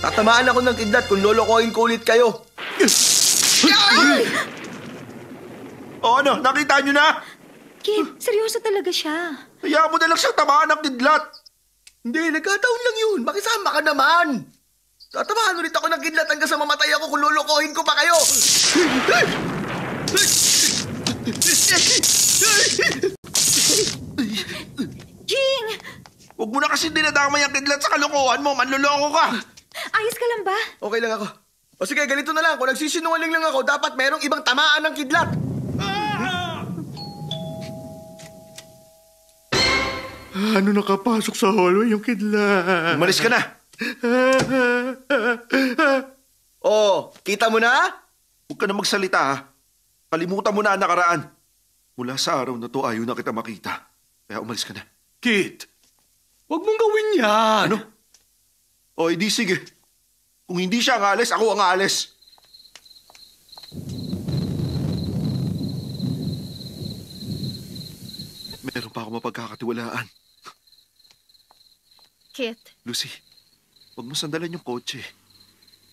Speaker 2: Tatamaan ako ng kidlat kung lolokohin ko ulit kayo.
Speaker 4: O ano, nakita niyo na?
Speaker 3: Kit, seryoso talaga siya.
Speaker 4: Hayaan mo na lang siyang tamaan ng kidlat.
Speaker 2: Hindi, nagkataon lang yun. Makisama ka naman. Tatamaan ulit ako ng kidlat hanggang sa mamatay ako kung lolokohin ko pa kayo.
Speaker 3: Jing!
Speaker 4: Huwag mo na kasi dinadamay ang kidlat sa kalokohan mo. Manloloko ka.
Speaker 3: Ayos ka lang ba?
Speaker 2: Okay lang ako. O sige, ganito na lang. Kung nagsisinungaling lang ako, dapat merong ibang tamaan ng kidlat.
Speaker 4: Ano nakapasok sa hallway yung kidlat? Umalis ka na.
Speaker 2: Oh, kita mo na?
Speaker 4: Huwag ka na magsalita, ha? Kalimutan mo na ang nakaraan. Mula sa araw na to, ayaw na kita makita. Kaya umalis ka na.
Speaker 1: Kit! Huwag mong gawin yan!
Speaker 4: Ano? O, edi sige. Kung hindi siya ang alis, ako ang alis. Meron pa ako mapagkakatiwalaan.
Speaker 6: Kit,
Speaker 4: Lucy, huwag mo sandalan yung kotse.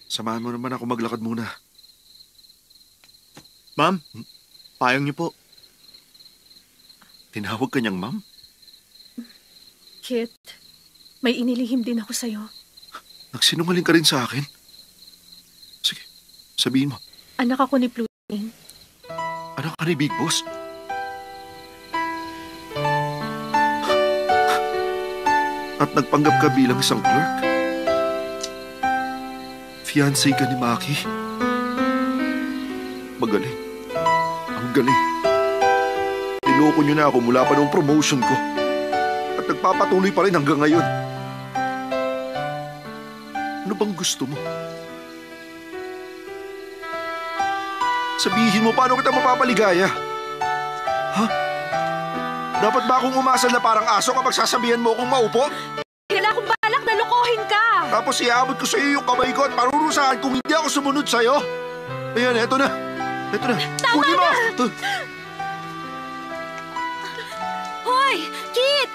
Speaker 4: Samahan mo naman ako maglakad muna.
Speaker 2: Ma'am, payong niyo po.
Speaker 4: Tinawag ka niyang ma'am?
Speaker 6: Kit, may inilihim din ako sa'yo.
Speaker 4: Nagsinungaling ka rin sa akin? Sige, sabihin mo.
Speaker 6: Anak ako ni Pluting.
Speaker 4: Anak ka ni Big Boss? At nagpanggap ka bilang isang clerk? Fiancé ka ni Maki? Magaling. Ang galing. Niloko niyo na ako mula pa noong promotion ko. At nagpapatuloy pa rin hanggang ngayon. Ano bang gusto mo? Sabihin mo paano kita mapapaligaya? Ha? Dapat ba akong umasal na parang aso kapag sasabihan mo akong maupo?
Speaker 6: Wala akong balak na lokohin ka!
Speaker 4: Tapos iabot ko sa iyo yung kamay ko at parurusahan kung hindi ako sumunod sa'yo. Ayan, eto na. Eto na.
Speaker 3: Tama
Speaker 4: Kunin mo.
Speaker 3: na! Hoy! Kit!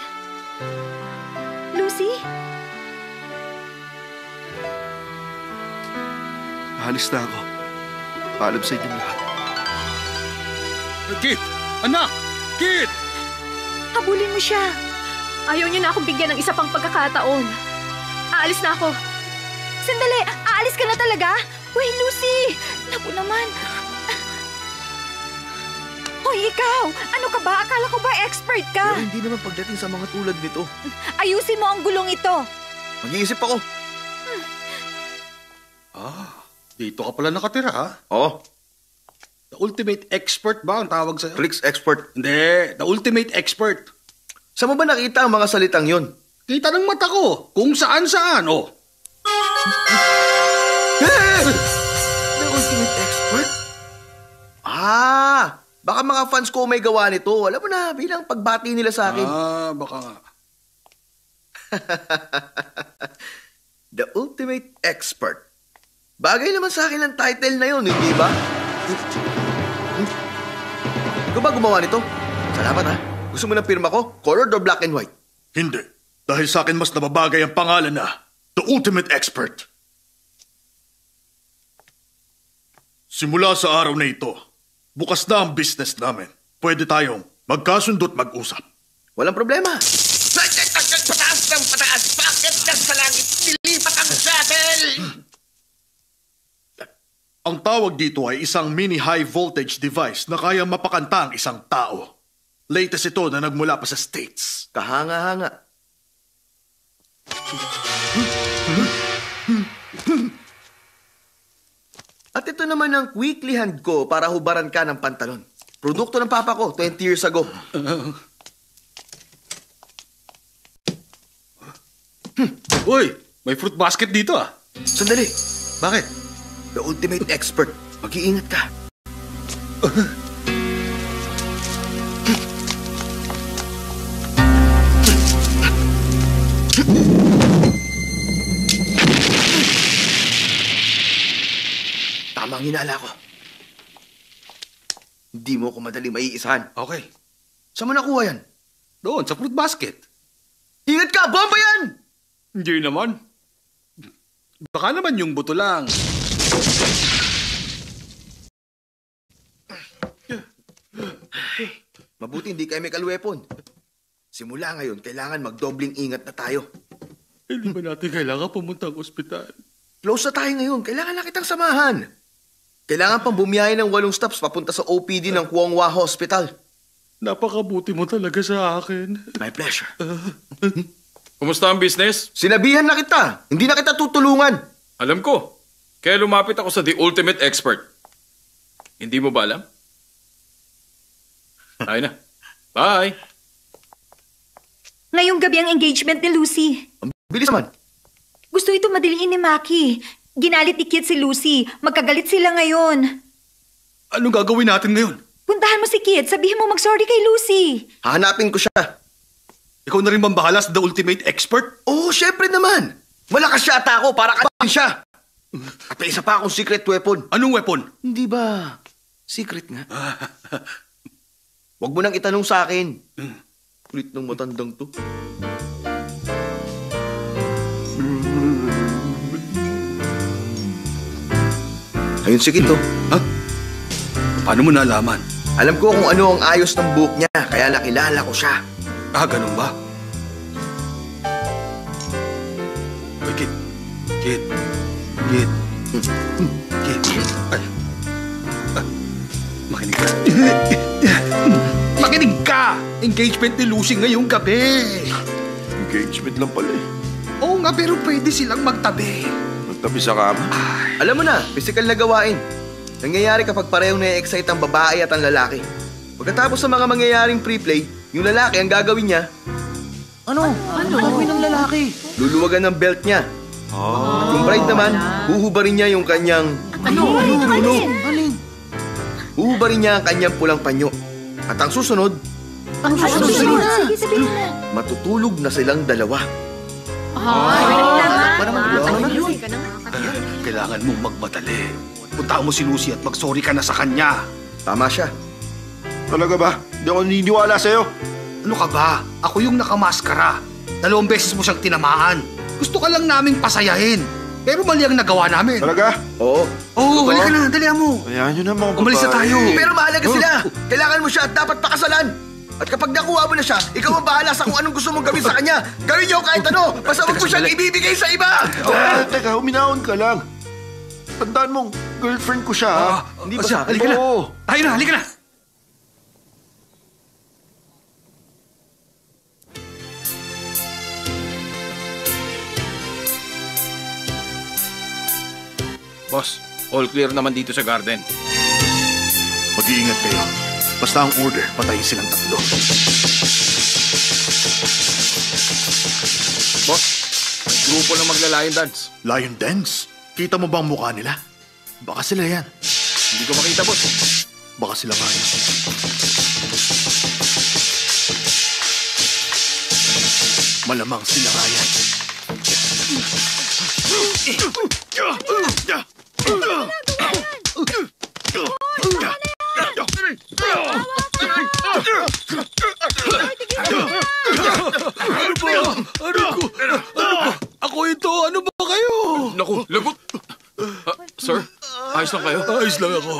Speaker 3: Lucy?
Speaker 4: Alis na ako. Paalam sa inyong lahat.
Speaker 1: Kit! Anak! Kit!
Speaker 3: Habulin mo siya.
Speaker 6: Ayaw niyo na akong bigyan ng isa pang pagkakataon. Aalis na ako.
Speaker 3: Sandali! Aalis ka na talaga? Uy, Lucy! Naku naman. Hoy, ikaw! Ano ka ba? Akala ko ba expert ka?
Speaker 2: Pero hindi naman pagdating sa mga tulad nito.
Speaker 3: Ayusin mo ang gulong ito.
Speaker 2: Mag-iisip ako.
Speaker 1: Dito ka pala nakatira, ha?
Speaker 2: Oo.
Speaker 1: The ultimate expert ba ang tawag sa'yo?
Speaker 2: Clicks expert.
Speaker 1: Hindi, the ultimate expert.
Speaker 2: Saan mo ba nakita ang mga salitang yon?
Speaker 1: Kita ng mata ko, kung saan-saan, oh.
Speaker 2: The ultimate expert? Baka mga fans ko may gawa nito. Alam mo na, bilang pagbati nila sa akin.
Speaker 1: Baka nga.
Speaker 2: The ultimate expert. Bagay naman sa akin ang title na yun, hindi ba? Ikaw ba gumawa nito? Salamat ha. Gusto mo ng pirma ko? Colored or black and white?
Speaker 1: Hindi. Dahil sa akin mas nababagay ang pangalan na The Ultimate Expert. Simula sa araw na ito, bukas na ang business namin. Pwede tayong magkasundo't mag-usap.
Speaker 2: Walang problema.
Speaker 11: Pataas ng pataas! Bakit sa langit nilipat ang shuttle?
Speaker 1: Ang tawag dito ay isang mini high voltage device na kaya mapakanta ang isang tao. Latest ito na nagmula pa sa States.
Speaker 2: Kahanga-hanga. At ito naman ang weekly hand ko para hubaran ka ng pantalon. Produkto ng papa ko 20 years ago.
Speaker 1: Uy, may fruit basket dito ah.
Speaker 2: Sandali.
Speaker 1: Bakit?
Speaker 2: The ultimate expert. Mag-iingat ka. Tama ang hinala ko. Hindi mo ko madali maiisahan.
Speaker 1: Okay.
Speaker 2: Saan mo nakuha yan?
Speaker 1: Doon, sa fruit basket.
Speaker 2: Ingat ka! Bomba yan!
Speaker 1: Hindi naman. Baka naman yung buto lang.
Speaker 2: Mabuti hindi kayo chemical weapon. Simula ngayon, kailangan magdobling ingat na tayo.
Speaker 1: Hindi ba natin kailangan pumunta ang ospital?
Speaker 2: Close na tayo ngayon. Kailangan na kitang samahan. Kailangan pang bumiyahe ng 8 stops papunta sa OPD ng Kwong Wah Hospital.
Speaker 1: Napakabuti mo talaga sa akin.
Speaker 2: My pleasure.
Speaker 7: Kumusta ang business?
Speaker 2: Sinabihan na kita. Hindi na kita tutulungan.
Speaker 7: Alam ko. Kaya lumapit ako sa The Ultimate Expert. Hindi mo ba alam? Tayo na. Bye!
Speaker 3: Ngayong gabi ang engagement ni Lucy.
Speaker 2: Ang bilis naman.
Speaker 3: Gusto ito madaliin ni Maki. Ginalit ni Kit si Lucy. Magkagalit sila ngayon.
Speaker 1: Anong gagawin natin ngayon?
Speaker 3: Puntahan mo si Kit. Sabihin mo mag-sorry kay Lucy.
Speaker 2: Hahanapin ko siya.
Speaker 1: Ikaw na rin bang bahala sa The Ultimate Expert?
Speaker 2: Oo, syempre naman. Malakas siya ata ako para kain siya. At may isa pa akong secret weapon.
Speaker 1: Anong weapon?
Speaker 2: Hindi ba? Secret nga. Huwag mo nang itanong sa akin. Kulit ng matandang to. Ayun si Kit, oh.
Speaker 1: Ha? Paano mo nalaman?
Speaker 2: Alam ko kung ano ang ayos ng buhok niya, kaya nakilala ko siya.
Speaker 1: Ganun ba? Uy, Kit. Kit. Kit. Kit. Ay. Makinig ka. Makinig ka! Engagement ni Lucy ngayong gabi.
Speaker 13: Engagement lang pala eh.
Speaker 1: Oo nga, pero pwede silang magtabi.
Speaker 13: Magtabi sa kama.
Speaker 2: Alam mo na, physical na gawain. Nangyayari kapag parehong na-excite ang babae at ang lalaki. Pagkatapos sa mga mangyayaring pre-play, yung lalaki ang gagawin niya,
Speaker 10: Ano gagawin ng lalaki?
Speaker 2: luluwagan ng belt niya. At yung bride naman, huhubarin niya yung kanyang...
Speaker 10: Alin?
Speaker 2: Huhubarin niya ang kanyang pulang panyo. At ang susunod,
Speaker 3: Sige, sabihin mo.
Speaker 2: matutulog na silang dalawa.
Speaker 3: Naman.
Speaker 9: Kailangan mong magmadali. Puntahan mo si Lucy at mag-sorry ka na sa kanya.
Speaker 2: Tama siya.
Speaker 4: Talaga ba? Hindi ako naniniwala sa'yo.
Speaker 9: Ano ka ba? Ako yung nakamaskara. 2 beses mo siyang tinamaan. Gusto ka lang naming pasayahin. Pero mali ang nagawa namin.
Speaker 4: Talaga?
Speaker 2: Oo.
Speaker 9: Oo, halika na. Dalihan mo.
Speaker 4: Ayan nyo na mga babae.
Speaker 9: Umalis na tayo.
Speaker 2: Pero mahalaga sila. Kailangan mo siya at dapat pakasalan. At kapag nakuha mo na siya, ikaw ang bahala sa kung anong gusto mong gawin sa kanya. Gawin niyo kahit ano. Basta huwag mo siyang ibibigay sa iba.
Speaker 4: Teka, huminahon ka lang. Tandaan mong girlfriend ko siya, ha? Hindi ba sa akin?
Speaker 9: Halika na.
Speaker 4: Oo.
Speaker 9: Tayo na, halika na.
Speaker 7: Boss, all clear naman dito sa garden.
Speaker 14: Mag-iingat kayo. Basta ang order, patayin silang 3.
Speaker 7: Boss, may grupo na magla-lion dance.
Speaker 14: Lion dance? Kita mo ba ang mukha nila? Baka sila yan.
Speaker 7: Hindi ko makita, boss.
Speaker 14: Baka sila nga yan. Malamang sila nga yan.
Speaker 1: Ako ito! Ano ba kayo?
Speaker 7: Naku, lagot! Sir, ayos lang kayo?
Speaker 1: Ayos lang ako.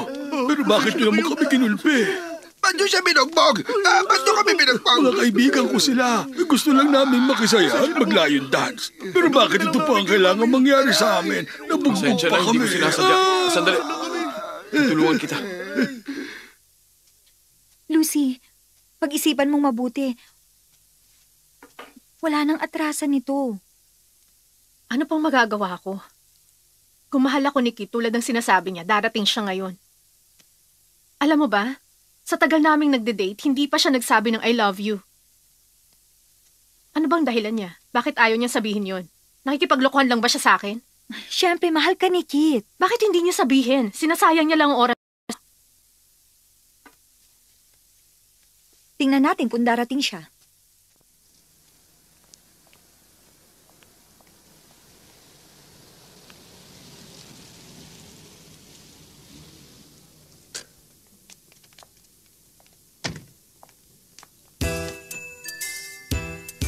Speaker 1: Pero bakit nyo naman kami kinulpi?
Speaker 5: Ba't nyo siya binugbog? Ba't nyo kami binugbog?
Speaker 1: Mga kaibigan ko sila. Gusto lang namin makisaya at mag-lion dance. Pero bakit ito pa ang kailangan mangyari sa amin? Nabugbog
Speaker 7: Pasensya
Speaker 1: pa
Speaker 7: lang, hindi
Speaker 1: kami.
Speaker 7: ko sinasadya. Sandali. Tulungan kita.
Speaker 3: Lucy, pag-isipan mong mabuti. Wala nang atrasan nito.
Speaker 6: Ano pang magagawa ko? Kung mahal ako ni Kit tulad ng sinasabi niya, darating siya ngayon. Alam mo ba, sa tagal naming nagde-date, hindi pa siya nagsabi ng I love you. Ano bang dahilan niya? Bakit ayaw niya sabihin yon? Nakikipaglokohan lang ba siya sa akin?
Speaker 3: Siyempre, mahal ka ni Kit.
Speaker 6: Bakit hindi niya sabihin? Sinasayang niya lang ang oras.
Speaker 3: Tingnan natin kung darating siya.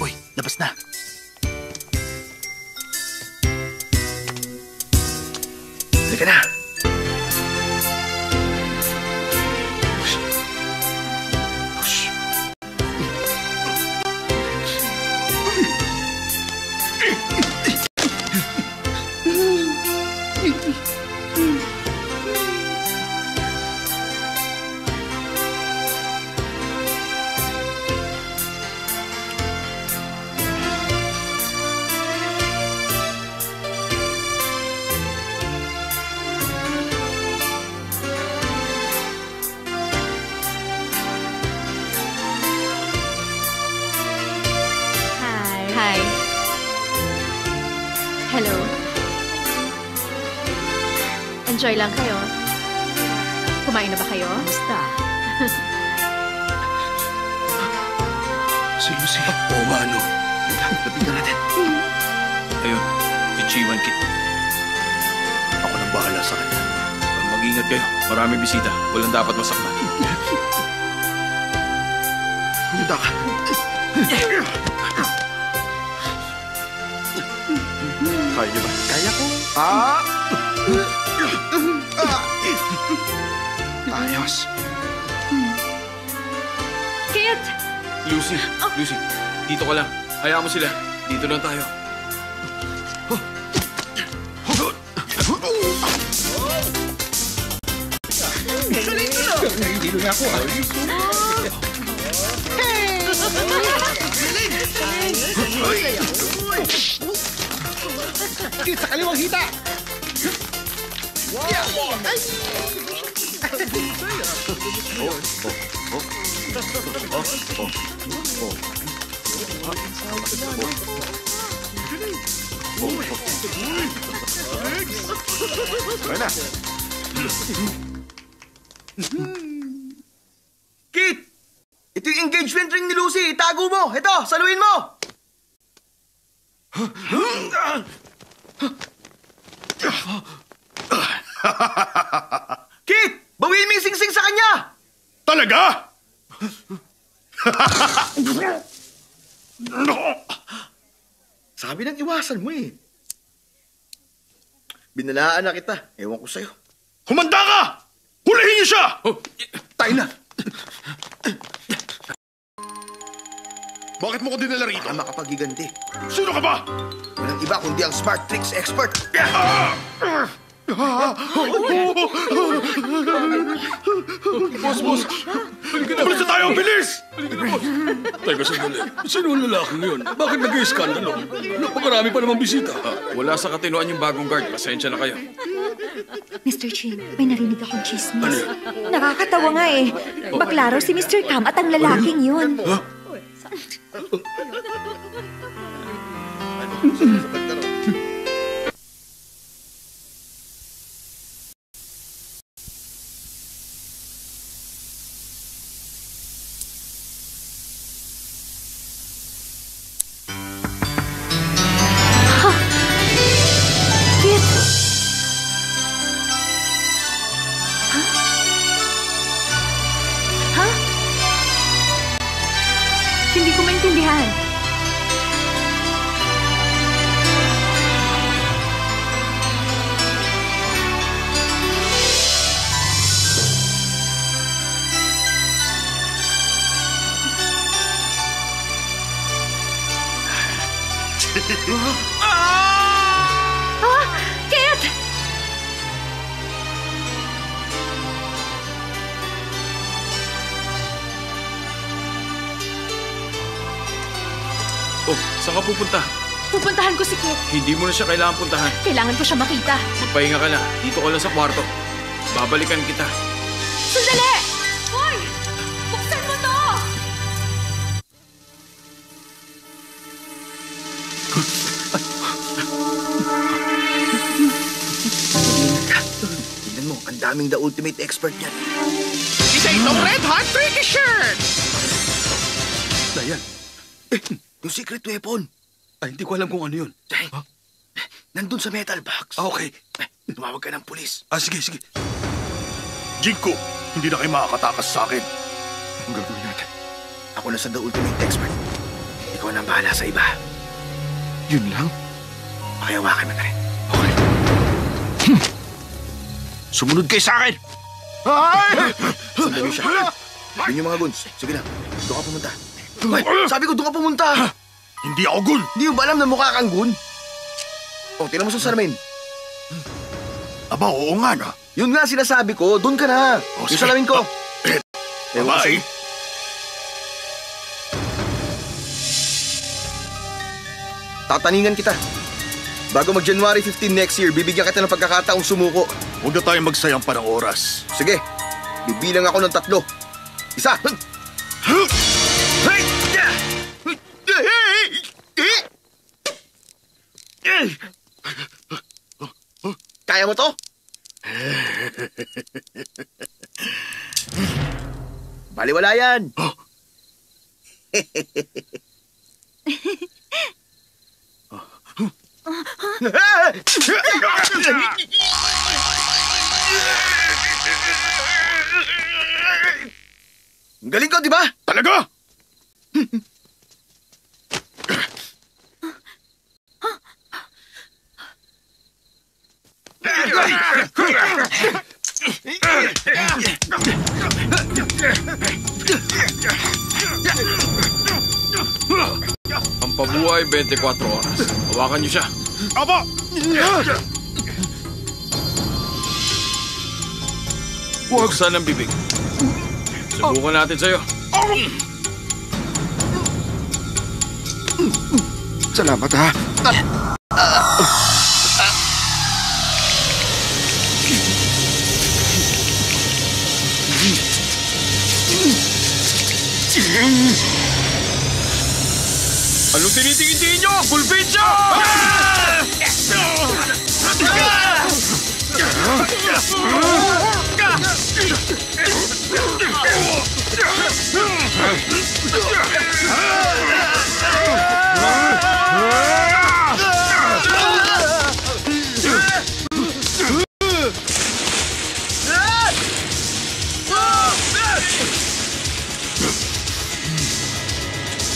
Speaker 14: Uy, labas na.
Speaker 2: Halika na.
Speaker 6: Hi. Hello. Enjoy lang kayo. Kumain na ba kayo?
Speaker 12: Basta.
Speaker 14: Si Lucy.
Speaker 1: Oo nga, ano?
Speaker 14: Lapitan natin.
Speaker 7: Ayun, si Chiwan Kit.
Speaker 14: Ako nang bahala sa kanya.
Speaker 7: Mag-ingat kayo. Maraming bisita. Walang dapat masaktan.
Speaker 14: Hunda ka.
Speaker 4: Kaya niyo ba?
Speaker 2: Kaya ko.
Speaker 4: Ayos.
Speaker 6: Kit!
Speaker 7: Lucy, Lucy, dito ka lang. Hayaan mo sila. Dito lang tayo.
Speaker 1: Nahihilo na ako, Kit, sa kaliwang hita!
Speaker 4: Kaya na.
Speaker 2: Kit! Ito yung engagement ring ni Lucy. Itago mo. Ito, saluhin mo. Kit! Bawiin mo yung sing-sing sa kanya!
Speaker 14: Talaga?
Speaker 2: Sabi nang iwasan mo eh. Binalaan na kita. Ewan ko sa'yo.
Speaker 14: Humanda ka! Hulihin niyo siya!
Speaker 2: Tayo na.
Speaker 14: Bakit mo ko dinala rito?
Speaker 2: Baka makapaghiganti.
Speaker 14: Sino ka ba?
Speaker 2: Walang iba kundi ang smart tricks expert.
Speaker 1: Boss!
Speaker 14: Umalis na tayo! Bilis!
Speaker 1: Teka sandali. Sino ang lalaking yun? Bakit nag-iskandalo? Napakarami pa namang bisita.
Speaker 7: Wala sa katinuan yung bagong guard. Pasensya na kayo.
Speaker 3: Mr. Chin, may narinig akong chismis. Nakakatawa nga eh. Bakla raw si Mr. Cam at ang lalaking yun. Hindi ko maintindihan. Kit!
Speaker 7: Oh, saan ka pupunta?
Speaker 6: Pupuntahan ko si Kit.
Speaker 7: Hindi mo na siya kailangan puntahan.
Speaker 6: Kailangan ko siya makita.
Speaker 7: Magpahinga ka lang. Dito ka lang sa kwarto. Babalikan kita.
Speaker 6: Sandali! Hoy! Buksan mo to!
Speaker 2: Tignan mo, ang daming the ultimate expert yan.
Speaker 8: Isa itong red hot tricky shirt!
Speaker 1: Dayan.
Speaker 2: Yung secret weapon.
Speaker 1: Ay, hindi ko alam kung ano yun.
Speaker 2: Nandun sa metal box.
Speaker 1: Okay.
Speaker 2: Tumawag ka ng pulis.
Speaker 1: Sige.
Speaker 14: Jinko, hindi na kayo makakatakas sa akin.
Speaker 2: Ang gagawin natin? Ako na sa the ultimate expert. Ikaw na ang bahala sa iba.
Speaker 14: Yun lang?
Speaker 2: Pakihawakan mo na rin.
Speaker 14: Okay. Sumunod kayo sa akin!
Speaker 2: Ay! Sandali siya. Yun yung mga guns. Sige na, doon ka pumunta. Ay, sabi ko doon ka pumunta.
Speaker 14: Hindi ako gun!
Speaker 2: Hindi mo ba alam na mukha kang gun? O, tinan mo sa salamin.
Speaker 14: Aba, oo nga na.
Speaker 2: Yun nga sinasabi ko, doon ka na. Yung salamin ko.
Speaker 14: Bye-bye.
Speaker 2: Tataningan kita. Bago mag-January 15 next year, bibigyan kita ng pagkakataong sumuko.
Speaker 14: Huwag na tayong magsayang pa ng oras.
Speaker 2: Sige, bibilang ako ng 3. Isa. Kaya mo to? Baliwala yan. Galing ko, di ba?
Speaker 14: Talaga?
Speaker 7: Ang pabuhay 24 oras. Hawakan niyo siya.
Speaker 14: Aba!
Speaker 7: Buksan ang bibig. Subukan natin sa'yo.
Speaker 14: Salamat ha.
Speaker 7: Anong tinitingin niyo? Bulbitsa!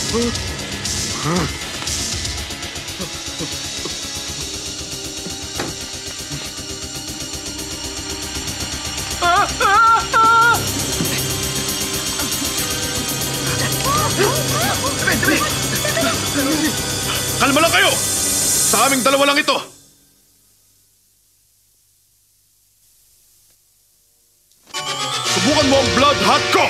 Speaker 14: Kalma lang kayo! Sa aming dalawa lang ito. Subukan mo ang blood hot ko!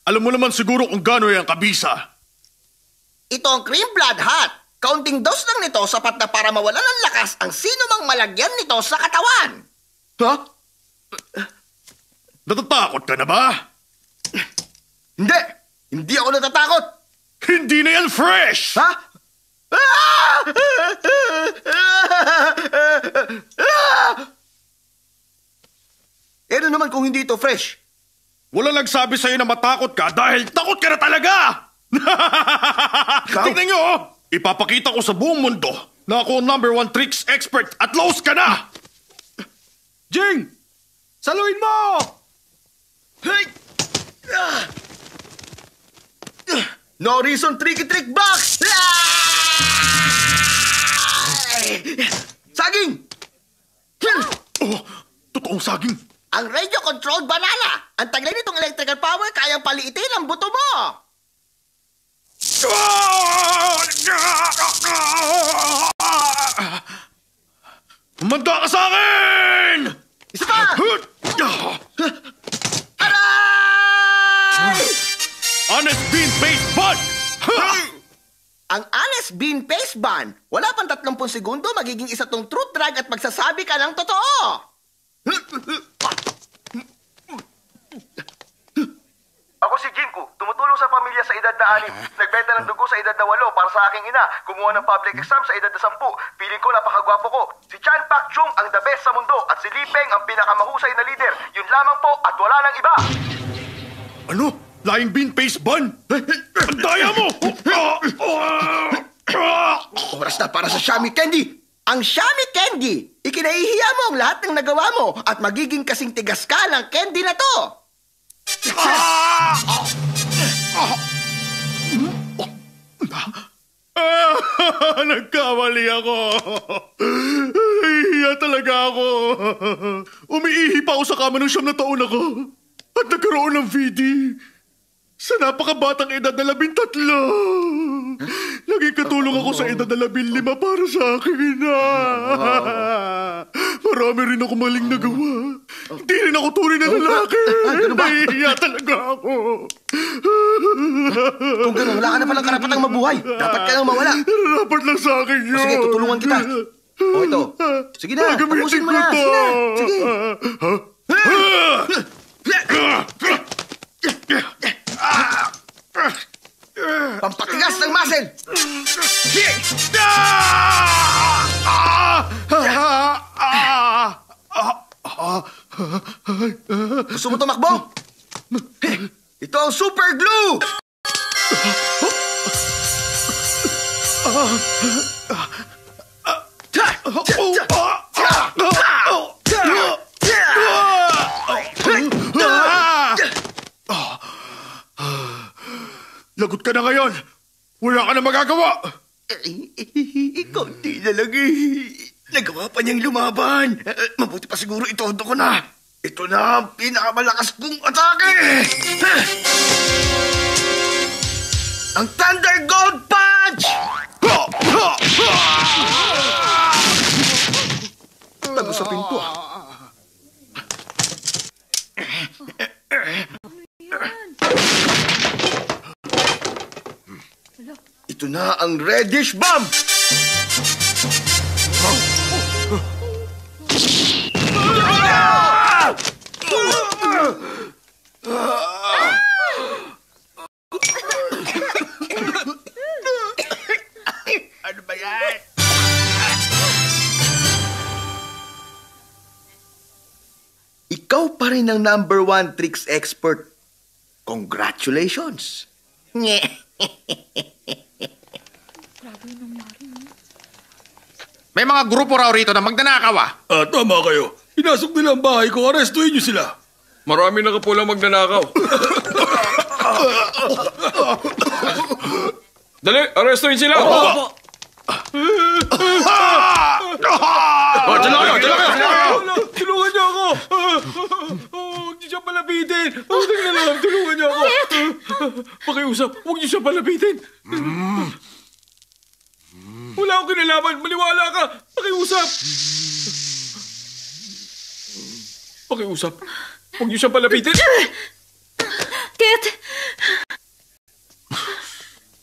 Speaker 14: Alam mo naman siguro kung gaano yung kabisa.
Speaker 15: Ito ang cream blood hot. Kaunting dose lang nito sapat na para mawalan ng lakas ang sino mang malagyan nito sa katawan.
Speaker 14: Ha? Natatakot ka na ba?
Speaker 15: Hindi! Hindi ako natatakot!
Speaker 14: Hindi na yan fresh!
Speaker 15: Ha? Ano naman kung hindi ito fresh?
Speaker 14: Wala nagsabi sa'yo na matakot ka dahil takot ka na talaga! Tingnan nyo! Ipapakita ko sa buong mundo na ako ang #1 tricks expert at lost ka na!
Speaker 1: Jing! Saluin mo!
Speaker 15: Hey! No reason tricky trick box! Saging!
Speaker 14: Oh, totoong saging.
Speaker 15: Ang radio-controlled banana! Ang taglay nitong electrical power kayang paliitin ang buto mo!
Speaker 14: Umanda ka sa akin!
Speaker 15: Isa pa! Aray!
Speaker 14: Honest Bean Paste Bun!
Speaker 15: Ang Honest Bean Paste Bun, wala pang 30 segundo, magiging isa tong truth drug at magsasabi ka ng totoo!
Speaker 2: Ako si Jinku, tumutulong sa pamilya sa edad na 6. Nagbenta ng dugo sa edad na 8 para sa aking ina. Kumuha ng public exam sa edad na 10. Piling ko napakagwapo ko. Si Chan Pak Chung ang the best sa mundo at si Li Peng ang pinakamahusay na leader. Yun lamang po at wala nang iba.
Speaker 14: Ano? Lying Bean Paste Bun? Ang daya mo!
Speaker 15: Oras na para sa Shami Candy! Ang Shami Candy! Ikinahihiya mo ang lahat ng nagawa mo at magiging kasing tigas ka ng candy na to!
Speaker 14: Nagkamali ako. Hiya talaga ako. Umiihi pa ako sa kama ng 9 na taon ako. At nagkaroon ng VD. Sa napakabatang edad na 13. Naging katulong ako sa edad na 15 para sa akin. Marami rin ako maling nagawa. Hindi rin ako tunay na lalaki. Nahihiya talaga ako.
Speaker 15: Kung gano'n, wala ka na palang karapatang mabuhay. Dapat ka nang mawala.
Speaker 14: Dapat lang sa akin yun.
Speaker 15: Sige, tutulungan kita. O ito. Sige na, tapusin mo na. Sige na. Sige. Pampatigas ng muscle! Gusto mo tumakbo? Ito ang super glue!
Speaker 14: Lagot ka na ngayon. Wala ka na magagawa.
Speaker 15: Konti na lang Nagawa pa niyang lumaban. Mabuti pa siguro itodo ko na. Ito na ang pinakamalakas kong atake. Ang Thunder Gold Punch! Tago sa pinto. Ito na ang Reddish Bomb! Ano ba yan? Ikaw pa rin ang #1 tricks expert. Congratulations!
Speaker 5: May mga grupo raw rito na magnanakaw ah.
Speaker 1: Tama kayo. Pinasok nila ang bahay ko. Arestuhin niyo sila.
Speaker 7: Marami na kapulang magnanakaw. Dali, arestuhin sila!
Speaker 1: Opo.
Speaker 7: Tulungan niyo ako! Huwag niyo siya palapitin! Tulungan niyo ako! Pakiusap, huwag niyo siya palapitin! Wala akong kinalaman, maniwala ka! Pakiusap! Pakiusap, huwag niyo siya palapitin!
Speaker 6: Kit!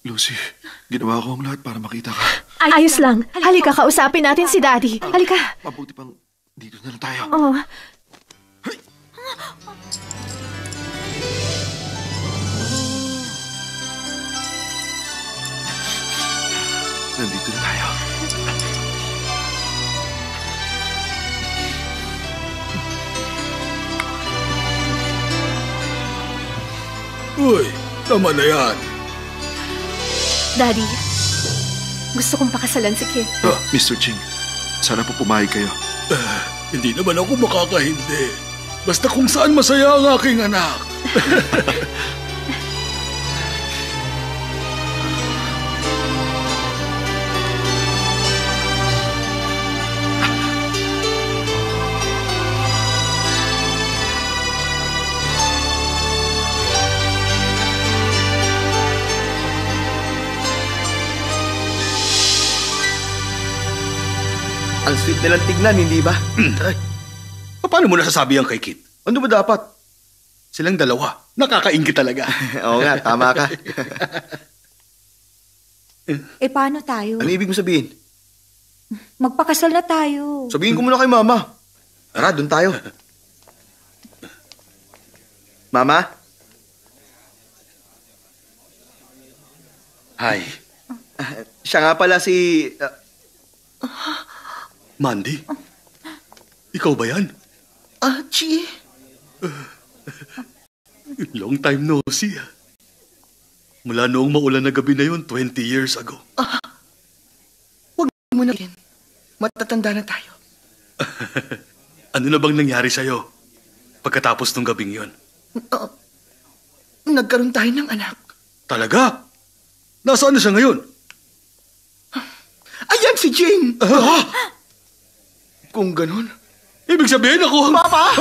Speaker 4: Lucy, ginawa ko ang lahat para makita ka.
Speaker 6: Ayos lang. Halika, kausapin natin si Daddy. Halika.
Speaker 4: Mabuti pang dito na lang tayo.
Speaker 6: Oh.
Speaker 4: Nandito na tayo.
Speaker 1: Uy, tama na yan.
Speaker 6: Daddy, gusto kong pakasalan si Kit.
Speaker 4: Mr. Ching, sana po pumayag kayo.
Speaker 1: Hindi naman ako makakahindi. Basta kung saan masaya ang aking anak.
Speaker 2: Ang sweet nilang tignan, hindi ba?
Speaker 1: Paano mo nasasabi yan kay Kit?
Speaker 2: Ano ba dapat?
Speaker 1: Silang dalawa. Nakakaingit talaga.
Speaker 2: Oo nga, tama ka.
Speaker 3: Paano tayo?
Speaker 2: Ano ibig mo sabihin?
Speaker 3: Magpakasal na tayo.
Speaker 2: Sabihin ko muna kay Mama. Tara, doon tayo. Mama?
Speaker 1: Hi.
Speaker 2: Siya nga pala si...
Speaker 1: Mandy? Ikaw ba yan?
Speaker 15: Chi.
Speaker 1: Long time no see. Mula noong maulan na gabi na yun, 20 years ago.
Speaker 15: Huwag mo na rin. Matatanda na tayo.
Speaker 1: Ano na bang nangyari sa'yo pagkatapos ng gabing yun?
Speaker 15: Nagkaroon tayo ng anak.
Speaker 1: Talaga? Nasaan na siya ngayon?
Speaker 15: Ayan si Jane! Kung ganun...
Speaker 1: Ibig sabihin ako...
Speaker 15: Papa!